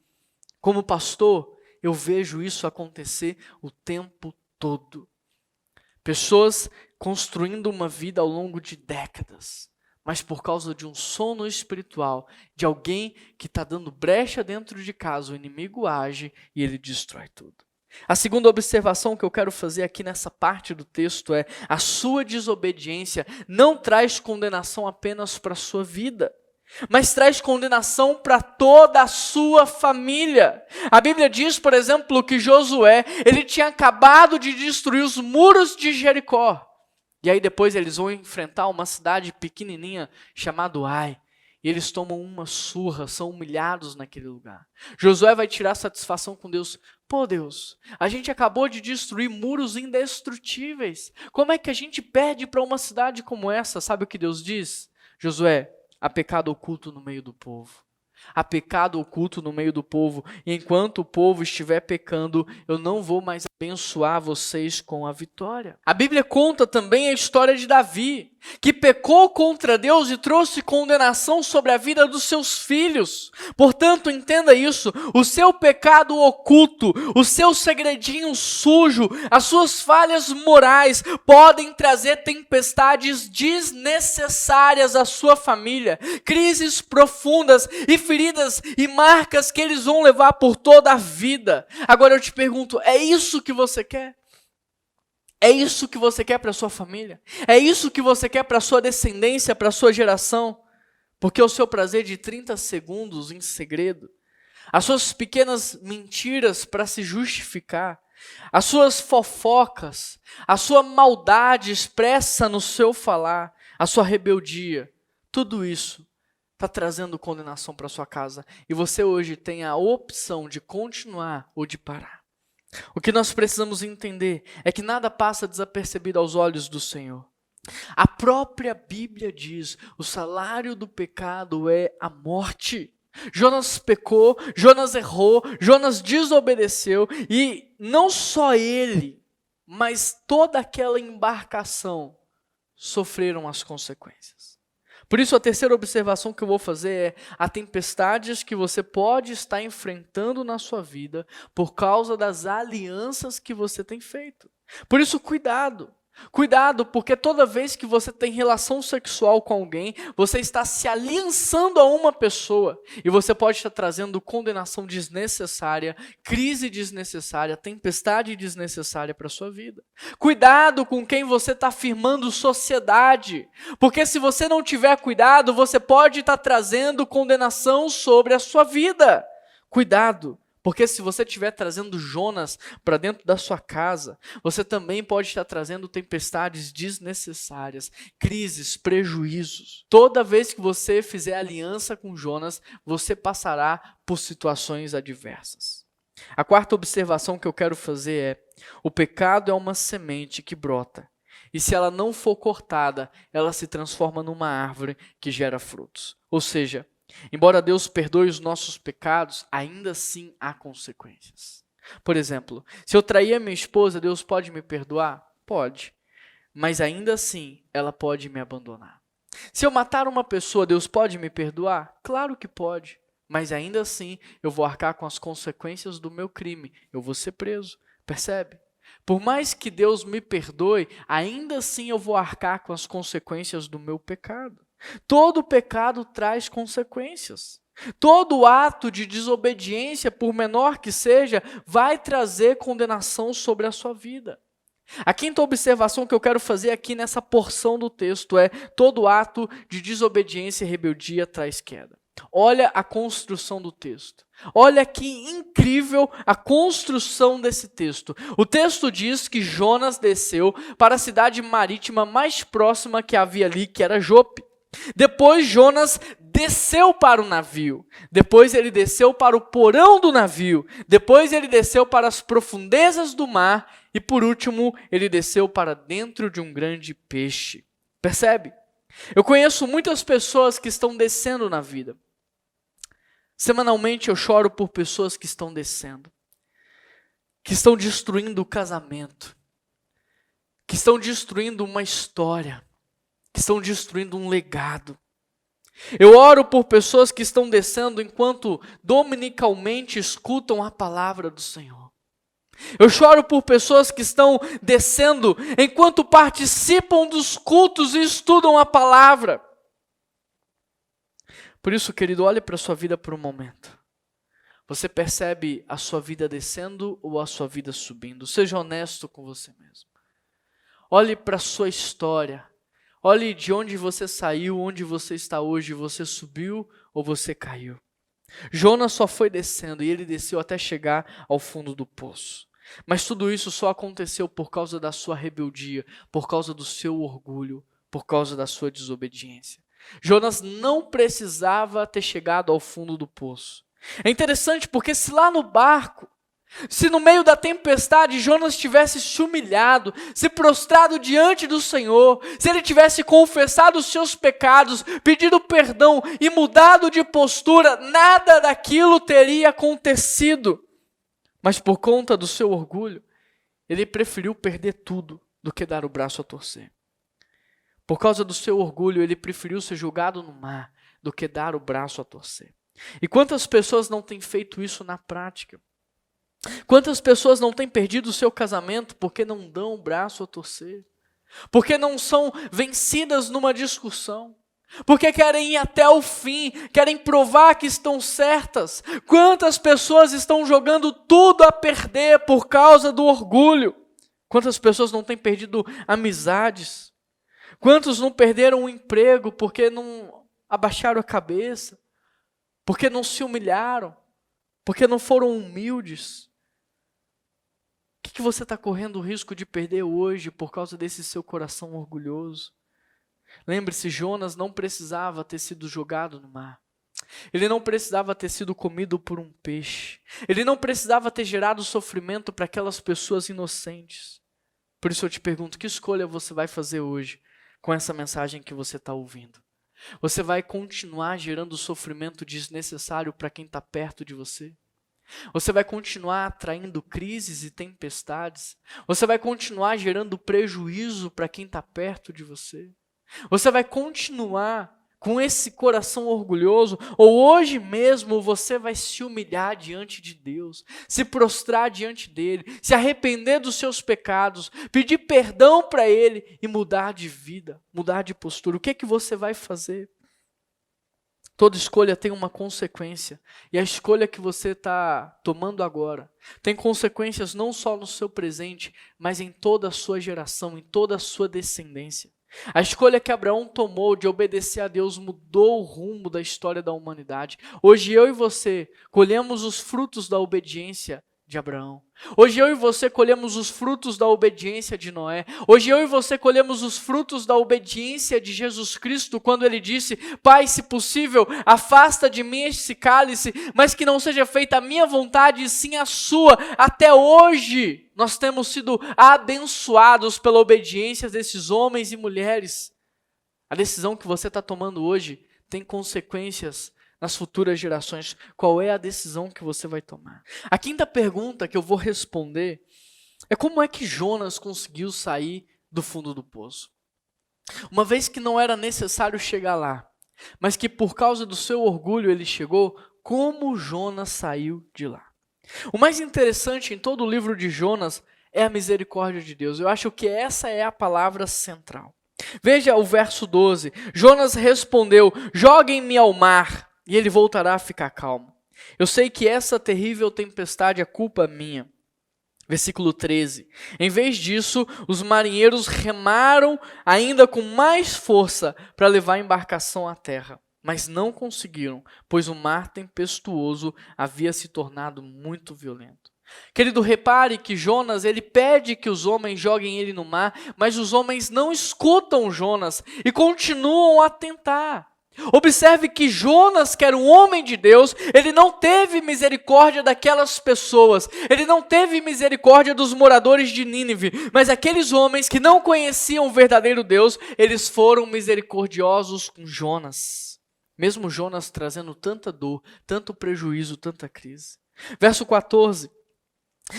Como pastor, eu vejo isso acontecer o tempo todo. Pessoas construindo uma vida ao longo de décadas, mas por causa de um sono espiritual, de alguém que está dando brecha dentro de casa, o inimigo age e ele destrói tudo. A segunda observação que eu quero fazer aqui nessa parte do texto é: a sua desobediência não traz condenação apenas para a sua vida, mas traz condenação para toda a sua família. A Bíblia diz, por exemplo, que Josué, ele tinha acabado de destruir os muros de Jericó. E aí depois eles vão enfrentar uma cidade pequenininha chamada Ai. E eles tomam uma surra, são humilhados naquele lugar. Josué vai tirar satisfação com Deus. Pô, Deus, a gente acabou de destruir muros indestrutíveis. Como é que a gente perde para uma cidade como essa? Sabe o que Deus diz? Josué, há pecado oculto no meio do povo. Há pecado oculto no meio do povo. E enquanto o povo estiver pecando, eu não vou mais abençoar vocês com a vitória. A Bíblia conta também a história de Davi, que pecou contra Deus e trouxe condenação sobre a vida dos seus filhos. Portanto, entenda isso: o seu pecado oculto, o seu segredinho sujo, as suas falhas morais podem trazer tempestades desnecessárias à sua família, crises profundas e feridas e marcas que eles vão levar por toda a vida. Agora eu te pergunto, é isso que você quer? É isso que você quer para a sua família? É isso que você quer para a sua descendência, para a sua geração? Porque o seu prazer de 30 segundos em segredo, as suas pequenas mentiras para se justificar, as suas fofocas, a sua maldade expressa no seu falar, a sua rebeldia, tudo isso está trazendo condenação para sua casa. E você hoje tem a opção de continuar ou de parar. O que nós precisamos entender é que nada passa desapercebido aos olhos do Senhor. A própria Bíblia diz: o salário do pecado é a morte. Jonas pecou, Jonas errou, Jonas desobedeceu, e não só ele, mas toda aquela embarcação sofreram as consequências. Por isso, a terceira observação que eu vou fazer é: há tempestades que você pode estar enfrentando na sua vida por causa das alianças que você tem feito. Por isso, cuidado. Cuidado, porque toda vez que você tem relação sexual com alguém, você está se aliançando a uma pessoa e você pode estar trazendo condenação desnecessária, crise desnecessária, tempestade desnecessária para a sua vida. Cuidado com quem você está firmando sociedade, porque se você não tiver cuidado, você pode estar trazendo condenação sobre a sua vida. Cuidado. Porque se você estiver trazendo Jonas para dentro da sua casa, você também pode estar trazendo tempestades desnecessárias, crises, prejuízos. Toda vez que você fizer aliança com Jonas, você passará por situações adversas. A quarta observação que eu quero fazer é: o pecado é uma semente que brota. E se ela não for cortada, ela se transforma numa árvore que gera frutos. Ou seja, embora Deus perdoe os nossos pecados, ainda assim há consequências. Por exemplo, se eu trair a minha esposa, Deus pode me perdoar? Pode. Mas ainda assim, ela pode me abandonar. Se eu matar uma pessoa, Deus pode me perdoar? Claro que pode. Mas ainda assim, eu vou arcar com as consequências do meu crime. Eu vou ser preso. Percebe? Por mais que Deus me perdoe, ainda assim eu vou arcar com as consequências do meu pecado. Todo pecado traz consequências. Todo ato de desobediência, por menor que seja, vai trazer condenação sobre a sua vida. A quinta observação que eu quero fazer aqui nessa porção do texto é: todo ato de desobediência e rebeldia traz queda. Olha a construção do texto. Olha que incrível a construção desse texto. O texto diz que Jonas desceu para a cidade marítima mais próxima que havia ali, que era Jope. Depois Jonas desceu para o navio. Depois ele desceu para o porão do navio. Depois ele desceu para as profundezas do mar. E por último, ele desceu para dentro de um grande peixe. Percebe? Eu conheço muitas pessoas que estão descendo na vida. Semanalmente eu choro por pessoas que estão descendo, que estão destruindo o casamento, que estão destruindo uma história, que estão destruindo um legado. Eu oro por pessoas que estão descendo enquanto dominicalmente escutam a palavra do Senhor. Eu choro por pessoas que estão descendo enquanto participam dos cultos e estudam a palavra. Por isso, querido, olhe para a sua vida por um momento. Você percebe a sua vida descendo ou a sua vida subindo? Seja honesto com você mesmo. Olhe para a sua história. Olhe de onde você saiu, onde você está hoje. Você subiu ou você caiu? Jonas só foi descendo e ele desceu até chegar ao fundo do poço. Mas tudo isso só aconteceu por causa da sua rebeldia, por causa do seu orgulho, por causa da sua desobediência. Jonas não precisava ter chegado ao fundo do poço. É interessante porque se lá no barco, se no meio da tempestade Jonas tivesse se humilhado, se prostrado diante do Senhor, se ele tivesse confessado os seus pecados, pedido perdão e mudado de postura, nada daquilo teria acontecido. Mas por conta do seu orgulho, ele preferiu perder tudo do que dar o braço a torcer. Por causa do seu orgulho, ele preferiu ser jogado no mar do que dar o braço a torcer. E quantas pessoas não têm feito isso na prática? Quantas pessoas não têm perdido o seu casamento porque não dão o braço a torcer? Porque não são vencidas numa discussão? Porque querem ir até o fim, querem provar que estão certas? Quantas pessoas estão jogando tudo a perder por causa do orgulho? Quantas pessoas não têm perdido amizades? Quantos não perderam o emprego porque não abaixaram a cabeça? Porque não se humilharam? Porque não foram humildes? O que você está correndo o risco de perder hoje por causa desse seu coração orgulhoso? Lembre-se, Jonas não precisava ter sido jogado no mar. Ele não precisava ter sido comido por um peixe. Ele não precisava ter gerado sofrimento para aquelas pessoas inocentes. Por isso eu te pergunto, que escolha você vai fazer hoje com essa mensagem que você está ouvindo? Você vai continuar gerando sofrimento desnecessário para quem está perto de você? Você vai continuar atraindo crises e tempestades? Você vai continuar gerando prejuízo para quem está perto de você? Você vai continuar com esse coração orgulhoso? Ou hoje mesmo você vai se humilhar diante de Deus, se prostrar diante dele, se arrepender dos seus pecados, pedir perdão para ele e mudar de vida, mudar de postura? O que é que você vai fazer? Toda escolha tem uma consequência, e a escolha que você está tomando agora tem consequências não só no seu presente, mas em toda a sua geração, em toda a sua descendência. A escolha que Abraão tomou de obedecer a Deus mudou o rumo da história da humanidade. Hoje eu e você colhemos os frutos da obediência de Abraão. Hoje eu e você colhemos os frutos da obediência de Noé. Hoje eu e você colhemos os frutos da obediência de Jesus Cristo, quando ele disse: Pai, se possível, afasta de mim esse cálice, mas que não seja feita a minha vontade, e sim a sua. Até hoje nós temos sido abençoados pela obediência desses homens e mulheres. A decisão que você está tomando hoje tem consequências nas futuras gerações. Qual é a decisão que você vai tomar? A quinta pergunta que eu vou responder é: como é que Jonas conseguiu sair do fundo do poço? Uma vez que não era necessário chegar lá, mas que por causa do seu orgulho ele chegou, como Jonas saiu de lá? O mais interessante em todo o livro de Jonas é a misericórdia de Deus. Eu acho que essa é a palavra central. Veja o verso 12. Jonas respondeu: joguem-me ao mar, e ele voltará a ficar calmo. Eu sei que essa terrível tempestade é culpa minha. Versículo 13. Em vez disso, os marinheiros remaram ainda com mais força para levar a embarcação à terra. Mas não conseguiram, pois o mar tempestuoso havia se tornado muito violento. Querido, repare que Jonas, ele pede que os homens joguem ele no mar, mas os homens não escutam Jonas e continuam a tentar. Observe que Jonas, que era um homem de Deus, ele não teve misericórdia daquelas pessoas, ele não teve misericórdia dos moradores de Nínive, mas aqueles homens que não conheciam o verdadeiro Deus, eles foram misericordiosos com Jonas, mesmo Jonas trazendo tanta dor, tanto prejuízo, tanta crise. Verso 14.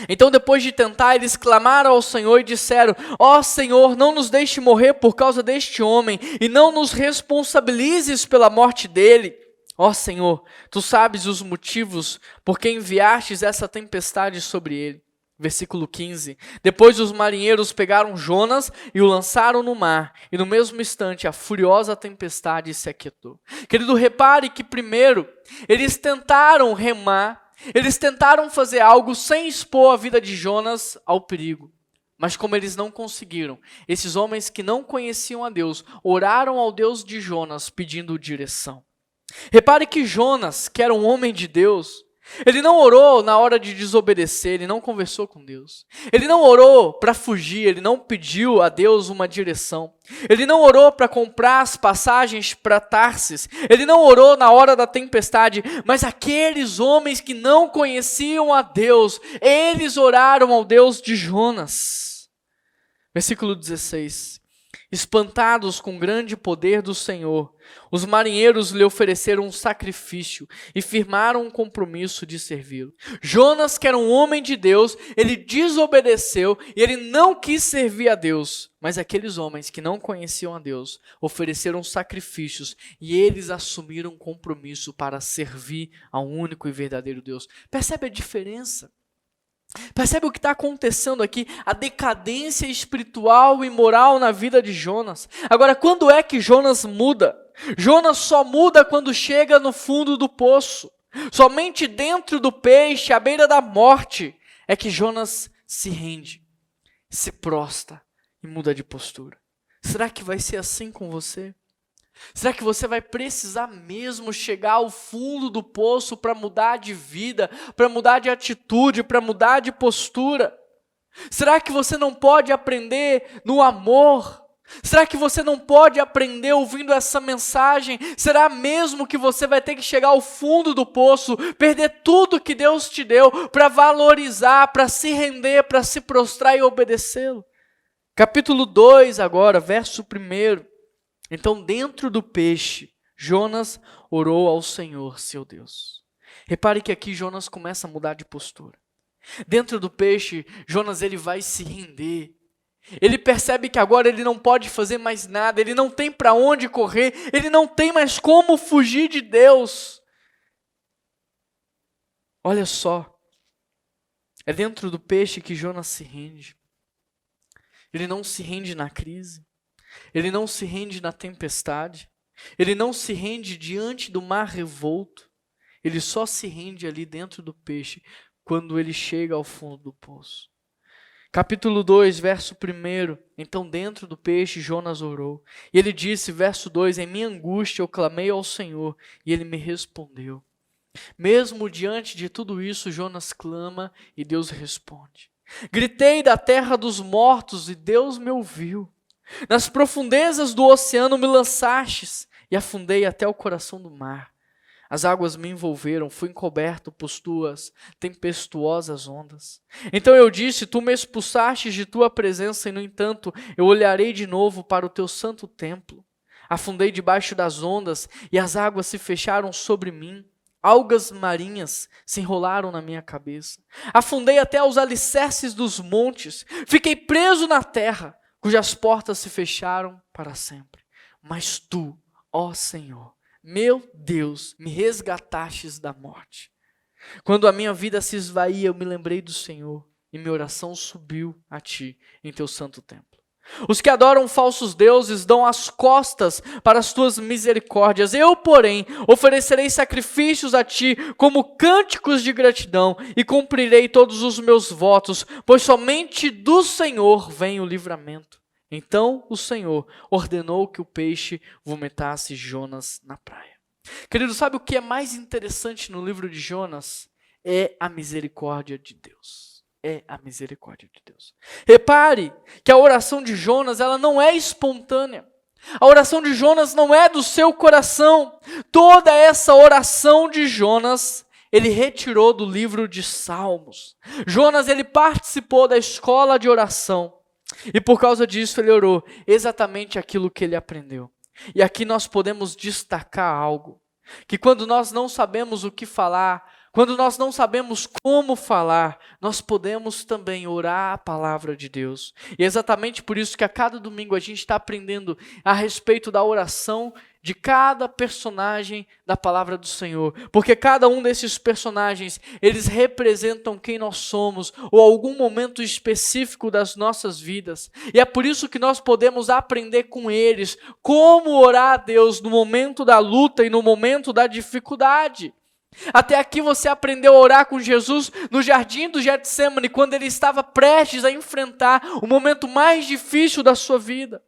Então, depois de tentar, eles clamaram ao Senhor e disseram: ó Senhor, não nos deixe morrer por causa deste homem, e não nos responsabilizes pela morte dele. Ó Senhor, tu sabes os motivos por que enviastes essa tempestade sobre ele. Versículo 15. Depois os marinheiros pegaram Jonas e o lançaram no mar, e no mesmo instante a furiosa tempestade se aquietou. Querido, repare que primeiro eles tentaram remar, Eles tentaram fazer algo sem expor a vida de Jonas ao perigo. Mas como eles não conseguiram, esses homens que não conheciam a Deus, oraram ao Deus de Jonas pedindo direção. Repare que Jonas, que era um homem de Deus, ele não orou na hora de desobedecer, ele não conversou com Deus. Ele não orou para fugir, ele não pediu a Deus uma direção. Ele não orou para comprar as passagens para Tarsis. Ele não orou na hora da tempestade, mas aqueles homens que não conheciam a Deus, eles oraram ao Deus de Jonas. Versículo 16. Espantados com o grande poder do Senhor, os marinheiros lhe ofereceram um sacrifício e firmaram um compromisso de servi-lo. Jonas, que era um homem de Deus, ele desobedeceu e ele não quis servir a Deus. Mas aqueles homens que não conheciam a Deus ofereceram sacrifícios e eles assumiram um compromisso para servir ao único e verdadeiro Deus. Percebe a diferença? Percebe o que está acontecendo aqui? A decadência espiritual e moral na vida de Jonas. Agora, quando é que Jonas muda? Jonas só muda quando chega no fundo do poço. Somente dentro do peixe, à beira da morte, é que Jonas se rende, se prostra e muda de postura. Será que vai ser assim com você? Será que você vai precisar mesmo chegar ao fundo do poço para mudar de vida, para mudar de atitude, para mudar de postura? Será que você não pode aprender no amor? Será que você não pode aprender ouvindo essa mensagem? Será mesmo que você vai ter que chegar ao fundo do poço, perder tudo que Deus te deu para valorizar, para se render, para se prostrar e obedecê-lo? Capítulo 2 agora, verso 1. Então, dentro do peixe, Jonas orou ao Senhor, seu Deus. Repare que aqui Jonas começa a mudar de postura. Dentro do peixe, Jonas ele vai se render. Ele percebe que agora ele não pode fazer mais nada, ele não tem para onde correr, ele não tem mais como fugir de Deus. Olha só, é dentro do peixe que Jonas se rende. Ele não se rende na crise. Ele não se rende na tempestade, ele não se rende diante do mar revolto, ele só se rende ali dentro do peixe, quando ele chega ao fundo do poço. Capítulo 2, verso 1, então dentro do peixe Jonas orou, e ele disse, verso 2, em minha angústia eu clamei ao Senhor, e ele me respondeu. Mesmo diante de tudo isso, Jonas clama e Deus responde. Gritei da terra dos mortos e Deus me ouviu. Nas profundezas do oceano me lançastes e afundei até o coração do mar. As águas me envolveram, fui encoberto por tuas tempestuosas ondas. Então eu disse, tu me expulsastes de tua presença e no entanto eu olharei de novo para o teu santo templo. Afundei debaixo das ondas e as águas se fecharam sobre mim. Algas marinhas se enrolaram na minha cabeça. Afundei até os alicerces dos montes. Fiquei preso na terra, cujas portas se fecharam para sempre. Mas tu, ó Senhor, meu Deus, me resgatastes da morte. Quando a minha vida se esvaía, eu me lembrei do Senhor, e minha oração subiu a ti em teu santo templo. Os que adoram falsos deuses dão as costas para as tuas misericórdias. Eu, porém, oferecerei sacrifícios a ti como cânticos de gratidão e cumprirei todos os meus votos, pois somente do Senhor vem o livramento. Então o Senhor ordenou que o peixe vomitasse Jonas na praia. Querido, sabe o que é mais interessante no livro de Jonas? É a misericórdia de Deus. É a misericórdia de Deus. Repare que a oração de Jonas, ela não é espontânea. A oração de Jonas não é do seu coração. Toda essa oração de Jonas, ele retirou do livro de Salmos. Jonas, ele participou da escola de oração. E por causa disso ele orou exatamente aquilo que ele aprendeu. E aqui nós podemos destacar algo. Que quando nós não sabemos o que falar, quando nós não sabemos como falar, nós podemos também orar a palavra de Deus. E é exatamente por isso que a cada domingo a gente está aprendendo a respeito da oração de cada personagem da palavra do Senhor. Porque cada um desses personagens, eles representam quem nós somos, ou algum momento específico das nossas vidas. E é por isso que nós podemos aprender com eles como orar a Deus no momento da luta e no momento da dificuldade. Até aqui você aprendeu a orar com Jesus no jardim do Getsêmani, quando ele estava prestes a enfrentar o momento mais difícil da sua vida.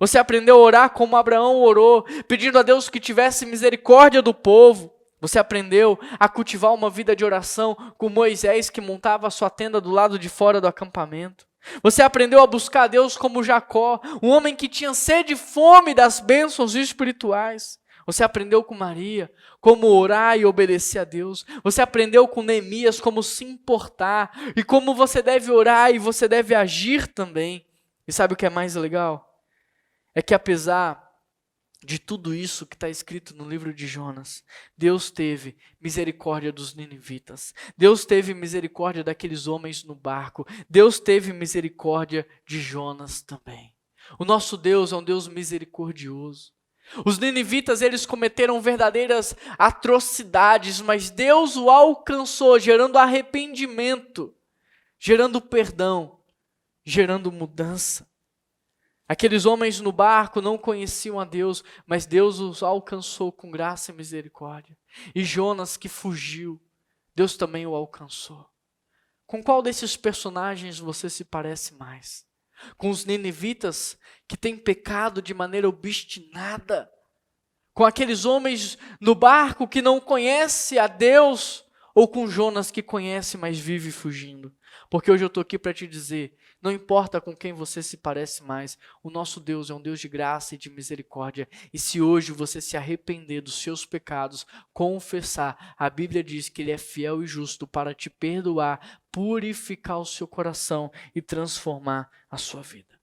Você aprendeu a orar como Abraão orou, pedindo a Deus que tivesse misericórdia do povo. Você aprendeu a cultivar uma vida de oração com Moisés, que montava a sua tenda do lado de fora do acampamento. Você aprendeu a buscar a Deus como Jacó, um homem que tinha sede e fome das bênçãos espirituais. Você aprendeu com Maria como orar e obedecer a Deus. Você aprendeu com Neemias como se importar e como você deve orar e você deve agir também. E sabe o que é mais legal? É que apesar de tudo isso que está escrito no livro de Jonas, Deus teve misericórdia dos ninivitas. Deus teve misericórdia daqueles homens no barco. Deus teve misericórdia de Jonas também. O nosso Deus é um Deus misericordioso. Os ninivitas, eles cometeram verdadeiras atrocidades, mas Deus o alcançou, gerando arrependimento, gerando perdão, gerando mudança. Aqueles homens no barco não conheciam a Deus, mas Deus os alcançou com graça e misericórdia. E Jonas, que fugiu, Deus também o alcançou. Com qual desses personagens você se parece mais? Com os ninivitas que têm pecado de maneira obstinada? Com aqueles homens no barco que não conhecem a Deus? Ou com Jonas que conhece, mas vive fugindo? Porque hoje eu estou aqui para te dizer, não importa com quem você se parece mais, o nosso Deus é um Deus de graça e de misericórdia. E se hoje você se arrepender dos seus pecados, confessar, a Bíblia diz que Ele é fiel e justo para te perdoar, purificar o seu coração e transformar a sua vida.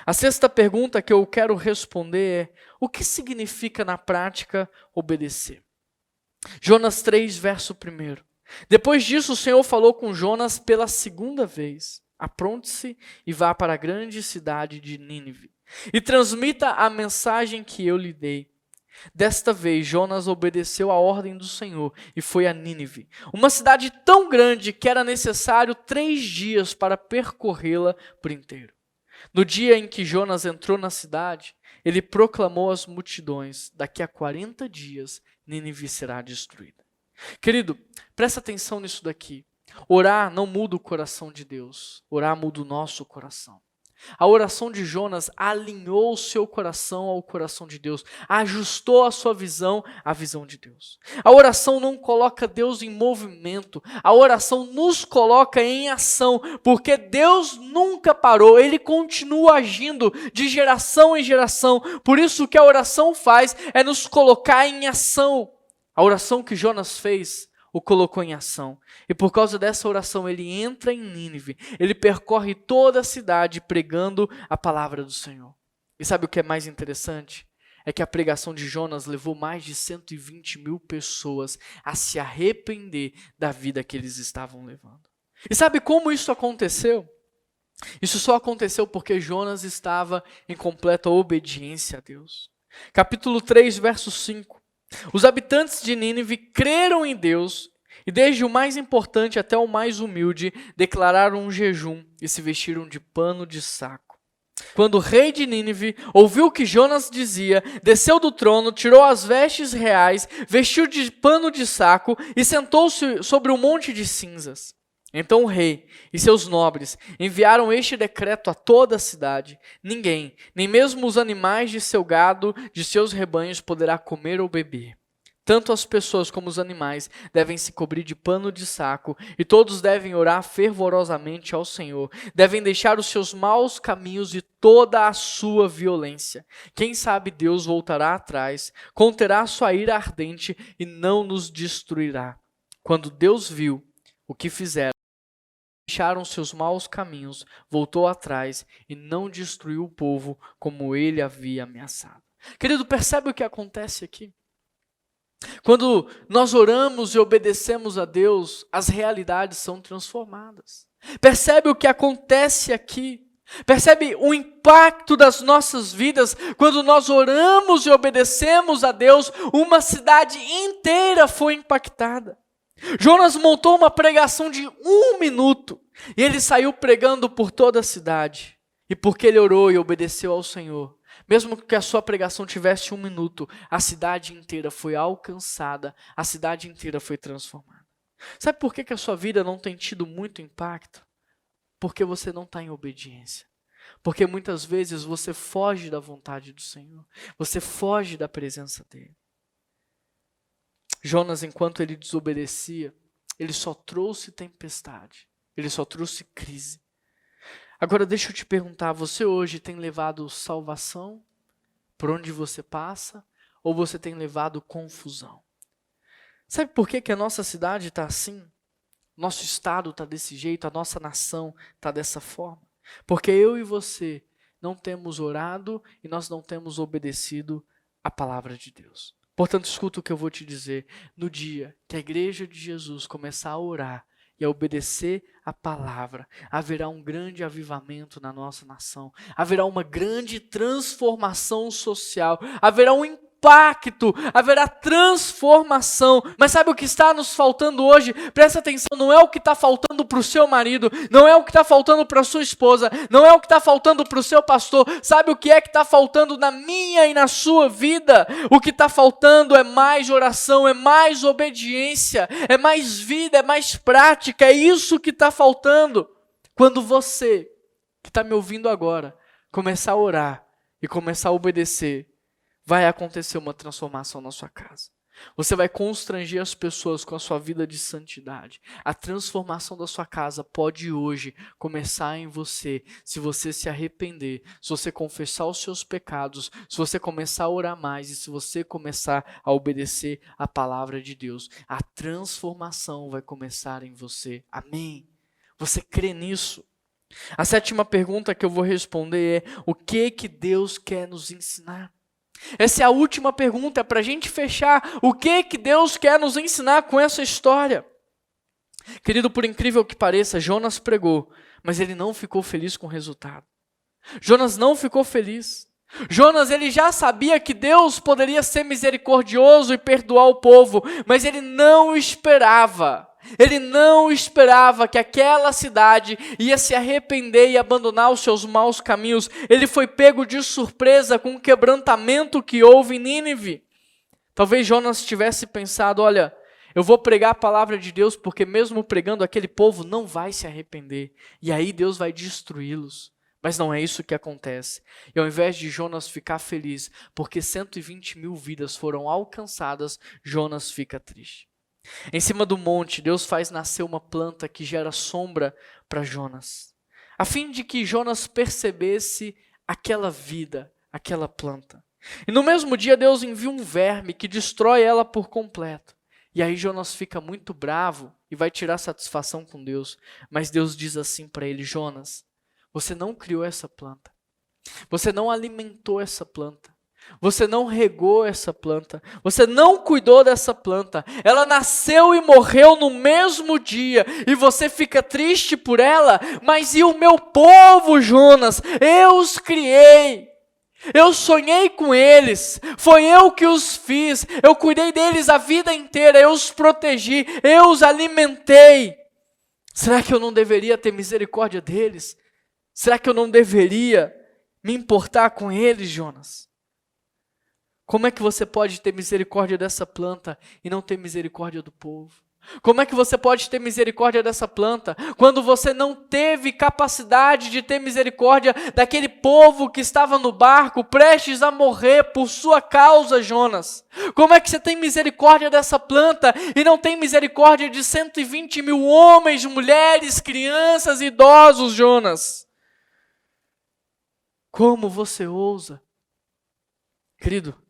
A sexta pergunta que eu quero responder é: o que significa na prática obedecer? Jonas 3, verso 1. Depois disso, o Senhor falou com Jonas pela segunda vez: apronte-se e vá para a grande cidade de Nínive e transmita a mensagem que eu lhe dei. Desta vez, Jonas obedeceu a ordem do Senhor e foi a Nínive, uma cidade tão grande que era necessário 3 dias para percorrê-la por inteiro. No dia em que Jonas entrou na cidade, ele proclamou às multidões: daqui a 40 dias, Nínive será destruída. Querido, presta atenção nisso daqui. Orar não muda o coração de Deus, orar muda o nosso coração. A oração de Jonas alinhou o seu coração ao coração de Deus, ajustou a sua visão à visão de Deus. A oração não coloca Deus em movimento, a oração nos coloca em ação, porque Deus nunca parou, Ele continua agindo de geração em geração. Por isso o que a oração faz é nos colocar em ação. A oração que Jonas fez o colocou em ação. E por causa dessa oração, ele entra em Nínive. Ele percorre toda a cidade pregando a palavra do Senhor. E sabe o que é mais interessante? É que a pregação de Jonas levou mais de 120 mil pessoas a se arrepender da vida que eles estavam levando. E sabe como isso aconteceu? Isso só aconteceu porque Jonas estava em completa obediência a Deus. Capítulo 3, verso 5. Os habitantes de Nínive creram em Deus e desde o mais importante até o mais humilde declararam um jejum e se vestiram de pano de saco. Quando o rei de Nínive ouviu o que Jonas dizia, desceu do trono, tirou as vestes reais, vestiu de pano de saco e sentou-se sobre um monte de cinzas. Então o rei e seus nobres enviaram este decreto a toda a cidade: ninguém, nem mesmo os animais de seu gado, de seus rebanhos, poderá comer ou beber. Tanto as pessoas como os animais devem se cobrir de pano de saco, e todos devem orar fervorosamente ao Senhor. Devem deixar os seus maus caminhos e toda a sua violência. Quem sabe Deus voltará atrás, conterá sua ira ardente e não nos destruirá. Quando Deus viu o que fizeram, deixaram seus maus caminhos, voltou atrás e não destruiu o povo como ele havia ameaçado. Querido, percebe o que acontece aqui? Quando nós oramos e obedecemos a Deus, as realidades são transformadas. Percebe o que acontece aqui? Percebe o impacto das nossas vidas quando nós oramos e obedecemos a Deus? Uma cidade inteira foi impactada. Jonas montou uma pregação de 1 minuto e ele saiu pregando por toda a cidade. E porque ele orou e obedeceu ao Senhor, Mesmo que a sua pregação tivesse 1 minuto, a cidade inteira foi alcançada, a cidade inteira foi transformada. Sabe por que a sua vida não tem tido muito impacto? Porque você não está em obediência. Porque muitas vezes você foge da vontade do Senhor. Você foge da presença dEle. Jonas, enquanto ele desobedecia, ele só trouxe tempestade. Ele só trouxe crise. Agora deixa eu te perguntar, você hoje tem levado salvação por onde você passa? Ou você tem levado confusão? Sabe por que a nossa cidade está assim? Nosso estado está desse jeito, a nossa nação está dessa forma? Porque eu e você não temos orado e nós não temos obedecido a palavra de Deus. Portanto, escuta o que eu vou te dizer. No dia que a igreja de Jesus começar a orar e a obedecer a palavra, haverá um grande avivamento na nossa nação, haverá uma grande transformação social, haverá um impacto, haverá transformação. Mas sabe o que está nos faltando hoje? Presta atenção, não é o que está faltando para o seu marido, não é o que está faltando para a sua esposa, não é o que está faltando para o seu pastor. Sabe o que é que está faltando na minha e na sua vida? O que está faltando é mais oração, é mais obediência, é mais vida, é mais prática, é isso que está faltando. Quando você, que está me ouvindo agora, começar a orar e começar a obedecer, vai acontecer uma transformação na sua casa. Você vai constranger as pessoas com a sua vida de santidade. A transformação da sua casa pode hoje começar em você, se você se arrepender, se você confessar os seus pecados, se você começar a orar mais e se você começar a obedecer a palavra de Deus. A transformação vai começar em você. Amém? Você crê nisso? A 7ª pergunta que eu vou responder é: o que Deus quer nos ensinar? Essa é a última pergunta, para a gente fechar. O que Deus quer nos ensinar com essa história? Querido, por incrível que pareça, Jonas pregou, mas ele não ficou feliz com o resultado. Jonas não ficou feliz. Jonas, ele já sabia que Deus poderia ser misericordioso e perdoar o povo, mas ele não esperava que aquela cidade ia se arrepender e abandonar os seus maus caminhos. Ele foi pego de surpresa com o quebrantamento que houve em Nínive. Talvez Jonas tivesse pensado: olha, eu vou pregar a palavra de Deus porque mesmo pregando aquele povo não vai se arrepender. E aí Deus vai destruí-los. Mas não é isso que acontece. E ao invés de Jonas ficar feliz porque 120.000 vidas foram alcançadas, Jonas fica triste. Em cima do monte, Deus faz nascer uma planta que gera sombra para Jonas, a fim de que Jonas percebesse aquela vida, aquela planta. E no mesmo dia, Deus envia um verme que destrói ela por completo. E aí Jonas fica muito bravo e vai tirar satisfação com Deus. Mas Deus diz assim para ele: Jonas, você não criou essa planta. Você não alimentou essa planta. Você não regou essa planta. Você não cuidou dessa planta. Ela nasceu e morreu no mesmo dia. E você fica triste por ela? Mas e o meu povo, Jonas? Eu os criei. Eu sonhei com eles. Foi eu que os fiz. Eu cuidei deles a vida inteira. Eu os protegi. Eu os alimentei. Será que eu não deveria ter misericórdia deles? Será que eu não deveria me importar com eles, Jonas? Como é que você pode ter misericórdia dessa planta e não ter misericórdia do povo? Como é que você pode ter misericórdia dessa planta quando você não teve capacidade de ter misericórdia daquele povo que estava no barco prestes a morrer por sua causa, Jonas? Como é que você tem misericórdia dessa planta e não tem misericórdia de 120.000 homens, mulheres, crianças e idosos, Jonas? Como você ousa? Querido,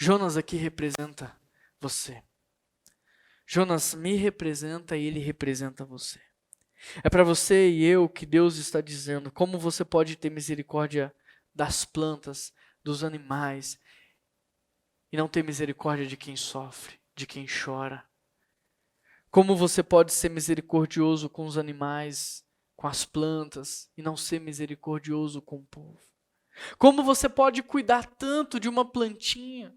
Jonas aqui representa você. Jonas me representa e ele representa você. É para você e eu que Deus está dizendo como você pode ter misericórdia das plantas, dos animais, e não ter misericórdia de quem sofre, de quem chora. Como você pode ser misericordioso com os animais, com as plantas, e não ser misericordioso com o povo. Como você pode cuidar tanto de uma plantinha,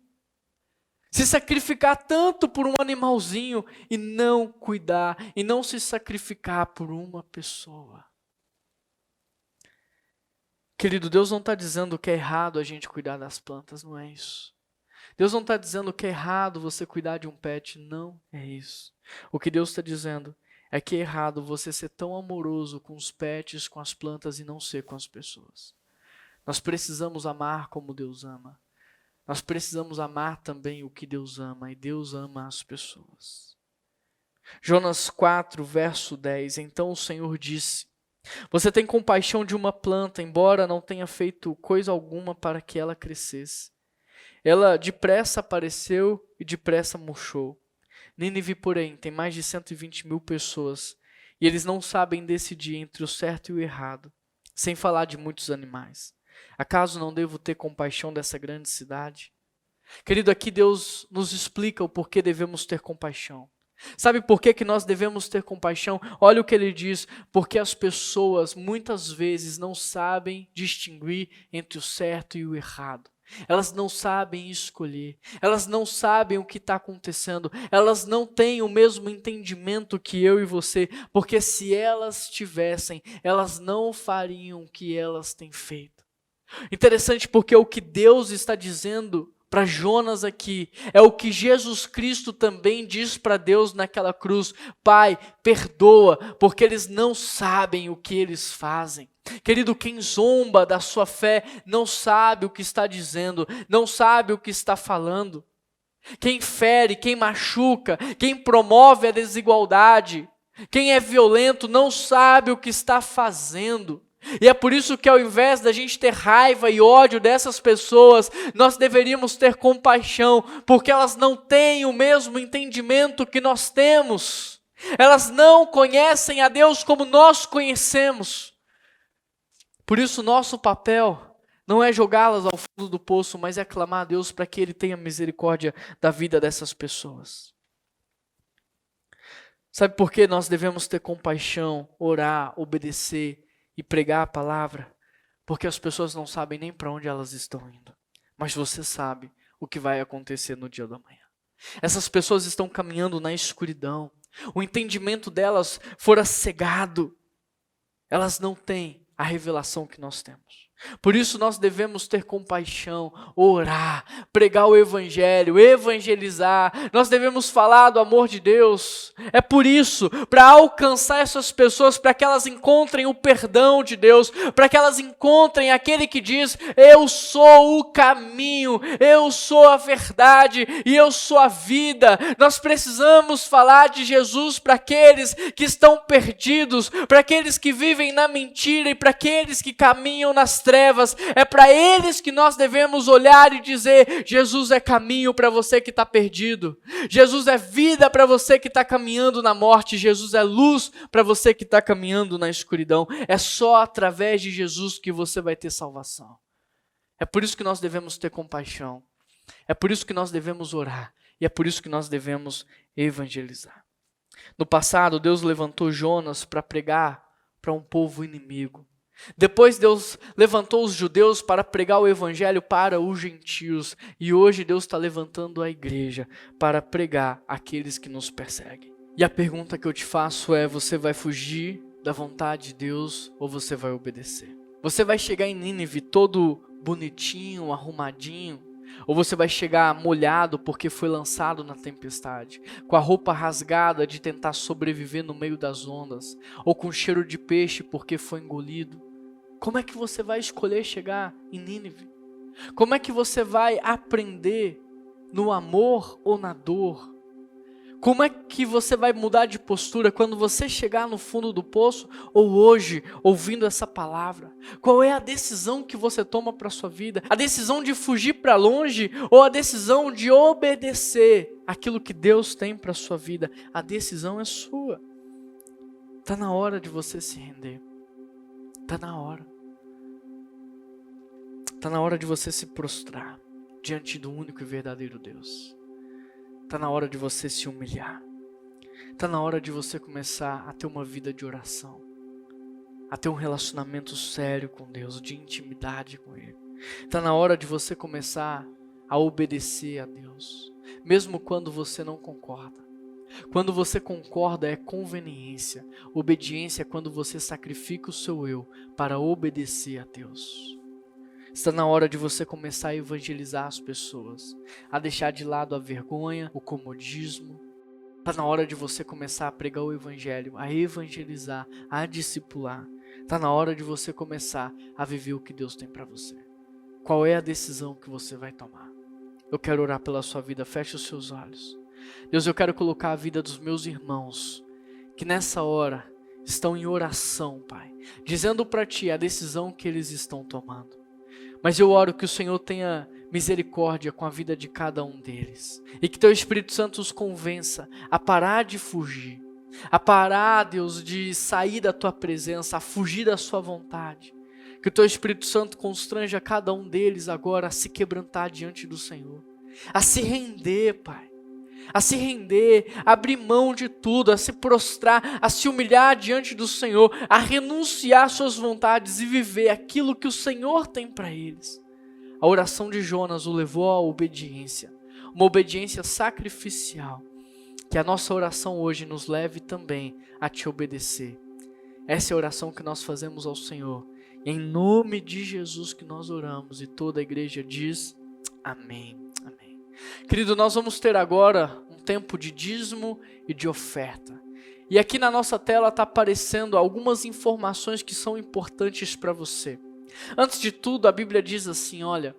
se sacrificar tanto por um animalzinho e não cuidar, e não se sacrificar por uma pessoa. Querido, Deus não está dizendo que é errado a gente cuidar das plantas, não é isso. Deus não está dizendo que é errado você cuidar de um pet, não é isso. O que Deus está dizendo é que é errado você ser tão amoroso com os pets, com as plantas e não ser com as pessoas. Nós precisamos amar como Deus ama. Nós precisamos amar também o que Deus ama, e Deus ama as pessoas. Jonas 4, verso 10, então o Senhor disse: você tem compaixão de uma planta, embora não tenha feito coisa alguma para que ela crescesse. Ela depressa apareceu e depressa murchou. Nínive, porém, tem mais de 120 mil pessoas, e eles não sabem decidir entre o certo e o errado, sem falar de muitos animais. Acaso não devo ter compaixão dessa grande cidade? Querido, aqui Deus nos explica o porquê devemos ter compaixão. Sabe por que nós devemos ter compaixão? Olha o que ele diz: porque as pessoas muitas vezes não sabem distinguir entre o certo e o errado. Elas não sabem escolher, elas não sabem o que está acontecendo, elas não têm o mesmo entendimento que eu e você, porque se elas tivessem, elas não fariam o que elas têm feito. Interessante, porque o que Deus está dizendo para Jonas aqui é o que Jesus Cristo também diz para Deus naquela cruz: Pai, perdoa, porque eles não sabem o que eles fazem. Querido, quem zomba da sua fé não sabe o que está dizendo, não sabe o que está falando. Quem fere, quem machuca, quem promove a desigualdade, quem é violento não sabe o que está fazendo. E é por isso que ao invés da gente ter raiva e ódio dessas pessoas, nós deveríamos ter compaixão, porque elas não têm o mesmo entendimento que nós temos. Elas não conhecem a Deus como nós conhecemos. Por isso nosso papel não é jogá-las ao fundo do poço, mas é clamar a Deus para que Ele tenha misericórdia da vida dessas pessoas. Sabe por que nós devemos ter compaixão, orar, obedecer e pregar a palavra? Porque as pessoas não sabem nem para onde elas estão indo. Mas você sabe o que vai acontecer no dia da manhã. Essas pessoas estão caminhando na escuridão. O entendimento delas fora cegado. Elas não têm a revelação que nós temos. Por isso nós devemos ter compaixão, orar, pregar o evangelho, evangelizar. Nós devemos falar do amor de Deus. É por isso, para alcançar essas pessoas, para que elas encontrem o perdão de Deus, para que elas encontrem aquele que diz: eu sou o caminho, eu sou a verdade e eu sou a vida. Nós precisamos falar de Jesus para aqueles que estão perdidos, para aqueles que vivem na mentira e para aqueles que caminham nas trevas. É para eles que nós devemos olhar e dizer: Jesus é caminho para você que está perdido. Jesus é vida para você que está caminhando na morte. Jesus é luz para você que está caminhando na escuridão. É só através de Jesus que você vai ter salvação. É por isso que nós devemos ter compaixão. É por isso que nós devemos orar. E é por isso que nós devemos evangelizar. No passado, Deus levantou Jonas para pregar para um povo inimigo. Depois Deus levantou os judeus para pregar o evangelho para os gentios. E hoje Deus está levantando a igreja para pregar aqueles que nos perseguem. E a pergunta que eu te faço é: você vai fugir da vontade de Deus ou você vai obedecer? Você vai chegar em Nínive todo bonitinho, arrumadinho? Ou você vai chegar molhado porque foi lançado na tempestade, com a roupa rasgada de tentar sobreviver no meio das ondas, ou com cheiro de peixe porque foi engolido? Como é que você vai escolher chegar em Nínive? Como é que você vai aprender no amor ou na dor? Como é que você vai mudar de postura quando você chegar no fundo do poço ou hoje, ouvindo essa palavra? Qual é a decisão que você toma para a sua vida? A decisão de fugir para longe ou a decisão de obedecer aquilo que Deus tem para a sua vida? A decisão é sua. Está na hora de você se render. Está na hora. Está na hora de você se prostrar diante do único e verdadeiro Deus. Está na hora de você se humilhar. Está na hora de você começar a ter uma vida de oração, a ter um relacionamento sério com Deus, de intimidade com Ele. Está na hora de você começar a obedecer a Deus, mesmo quando você não concorda. Quando você concorda é conveniência. Obediência é quando você sacrifica o seu eu para obedecer a Deus. Está na hora de você começar a evangelizar as pessoas, a deixar de lado a vergonha, o comodismo. Está na hora de você começar a pregar o evangelho, a evangelizar, a discipular. Está na hora de você começar a viver o que Deus tem para você. Qual é a decisão que você vai tomar? Eu quero orar pela sua vida, feche os seus olhos. Deus, eu quero colocar a vida dos meus irmãos, que nessa hora estão em oração, Pai, dizendo para Ti a decisão que eles estão tomando. Mas eu oro que o Senhor tenha misericórdia com a vida de cada um deles. E que Teu Espírito Santo os convença a parar de fugir. A parar, Deus, de sair da Tua presença, a fugir da Sua vontade. Que o Teu Espírito Santo constranja cada um deles agora a se quebrantar diante do Senhor. A se render, Pai. A se render, a abrir mão de tudo, a se prostrar, a se humilhar diante do Senhor, a renunciar às suas vontades e viver aquilo que o Senhor tem para eles. A oração de Jonas o levou à obediência, uma obediência sacrificial. Que a nossa oração hoje nos leve também a Te obedecer. Essa é a oração que nós fazemos ao Senhor. E em nome de Jesus que nós oramos e toda a igreja diz amém. Amém. Querido, nós vamos ter agora um tempo de dízimo e de oferta. E aqui na nossa tela está aparecendo algumas informações que são importantes para você. Antes de tudo, a Bíblia diz assim, olha,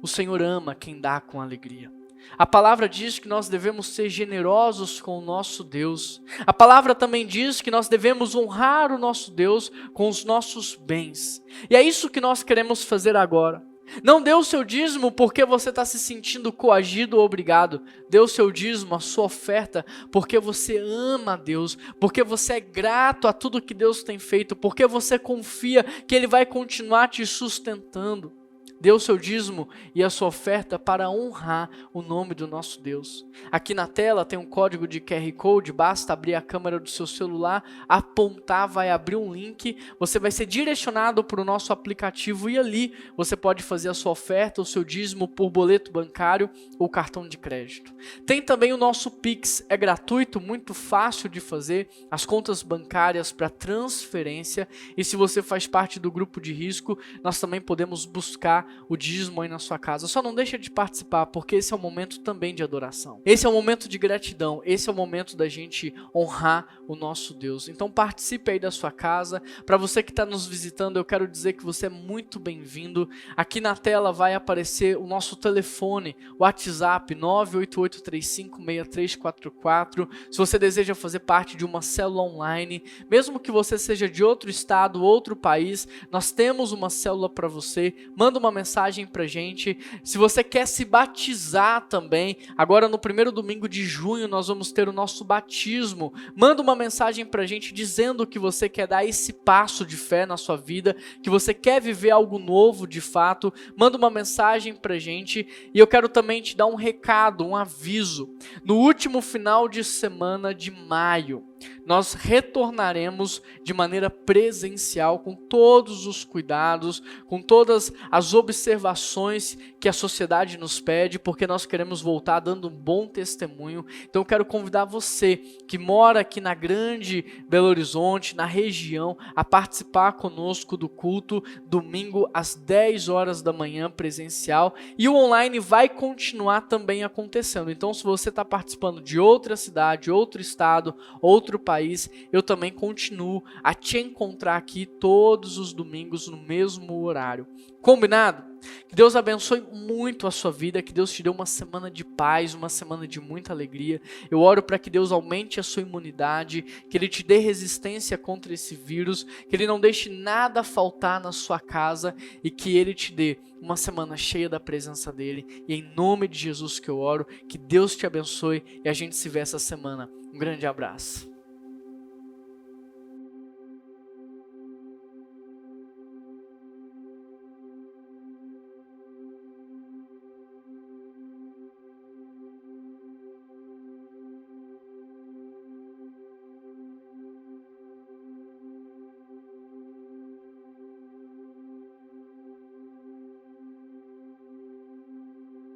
o Senhor ama quem dá com alegria. A palavra diz que nós devemos ser generosos com o nosso Deus. A palavra também diz que nós devemos honrar o nosso Deus com os nossos bens. E é isso que nós queremos fazer agora. Não dê o seu dízimo porque você está se sentindo coagido ou obrigado. Dê o seu dízimo, a sua oferta, porque você ama a Deus, porque você é grato a tudo que Deus tem feito, porque você confia que Ele vai continuar te sustentando. Dê o seu dízimo e a sua oferta para honrar o nome do nosso Deus. Aqui na tela tem um código de QR Code, basta abrir a câmera do seu celular, apontar, vai abrir um link, você vai ser direcionado para o nosso aplicativo e ali você pode fazer a sua oferta, o seu dízimo por boleto bancário ou cartão de crédito. Tem também o nosso Pix, é gratuito, muito fácil de fazer, as contas bancárias para transferência, e se você faz parte do grupo de risco, nós também podemos buscar o dízimo aí na sua casa. Só não deixa de participar, porque esse é um momento também de adoração. Esse é um momento de gratidão. Esse é o momento da gente honrar o nosso Deus. Então participe aí da sua casa. Para você que está nos visitando, eu quero dizer que você é muito bem-vindo. Aqui na tela vai aparecer o nosso telefone, o WhatsApp 988356344. Se você deseja fazer parte de uma célula online, mesmo que você seja de outro estado, outro país, nós temos uma célula para você. Manda uma mensagem pra gente. Se você quer se batizar também, agora no primeiro domingo de junho nós vamos ter o nosso batismo. Manda uma mensagem pra gente dizendo que você quer dar esse passo de fé na sua vida, que você quer viver algo novo de fato. Manda uma mensagem pra gente. E eu quero também te dar um recado, um aviso. No último final de semana de maio, nós retornaremos de maneira presencial, com todos os cuidados, com todas as observações que a sociedade nos pede, porque nós queremos voltar dando um bom testemunho. Então eu quero convidar você que mora aqui na Grande Belo Horizonte, na região, a participar conosco do culto, domingo às 10 horas da manhã, presencial, e o online vai continuar também acontecendo. Então se você está participando de outra cidade, outro estado, outro país, eu também continuo a te encontrar aqui todos os domingos no mesmo horário. Combinado? Que Deus abençoe muito a sua vida, que Deus te dê uma semana de paz, uma semana de muita alegria. Eu oro para que Deus aumente a sua imunidade, que Ele te dê resistência contra esse vírus, que Ele não deixe nada faltar na sua casa e que Ele te dê uma semana cheia da presença dEle. E em nome de Jesus que eu oro, que Deus te abençoe e a gente se vê essa semana. Um grande abraço.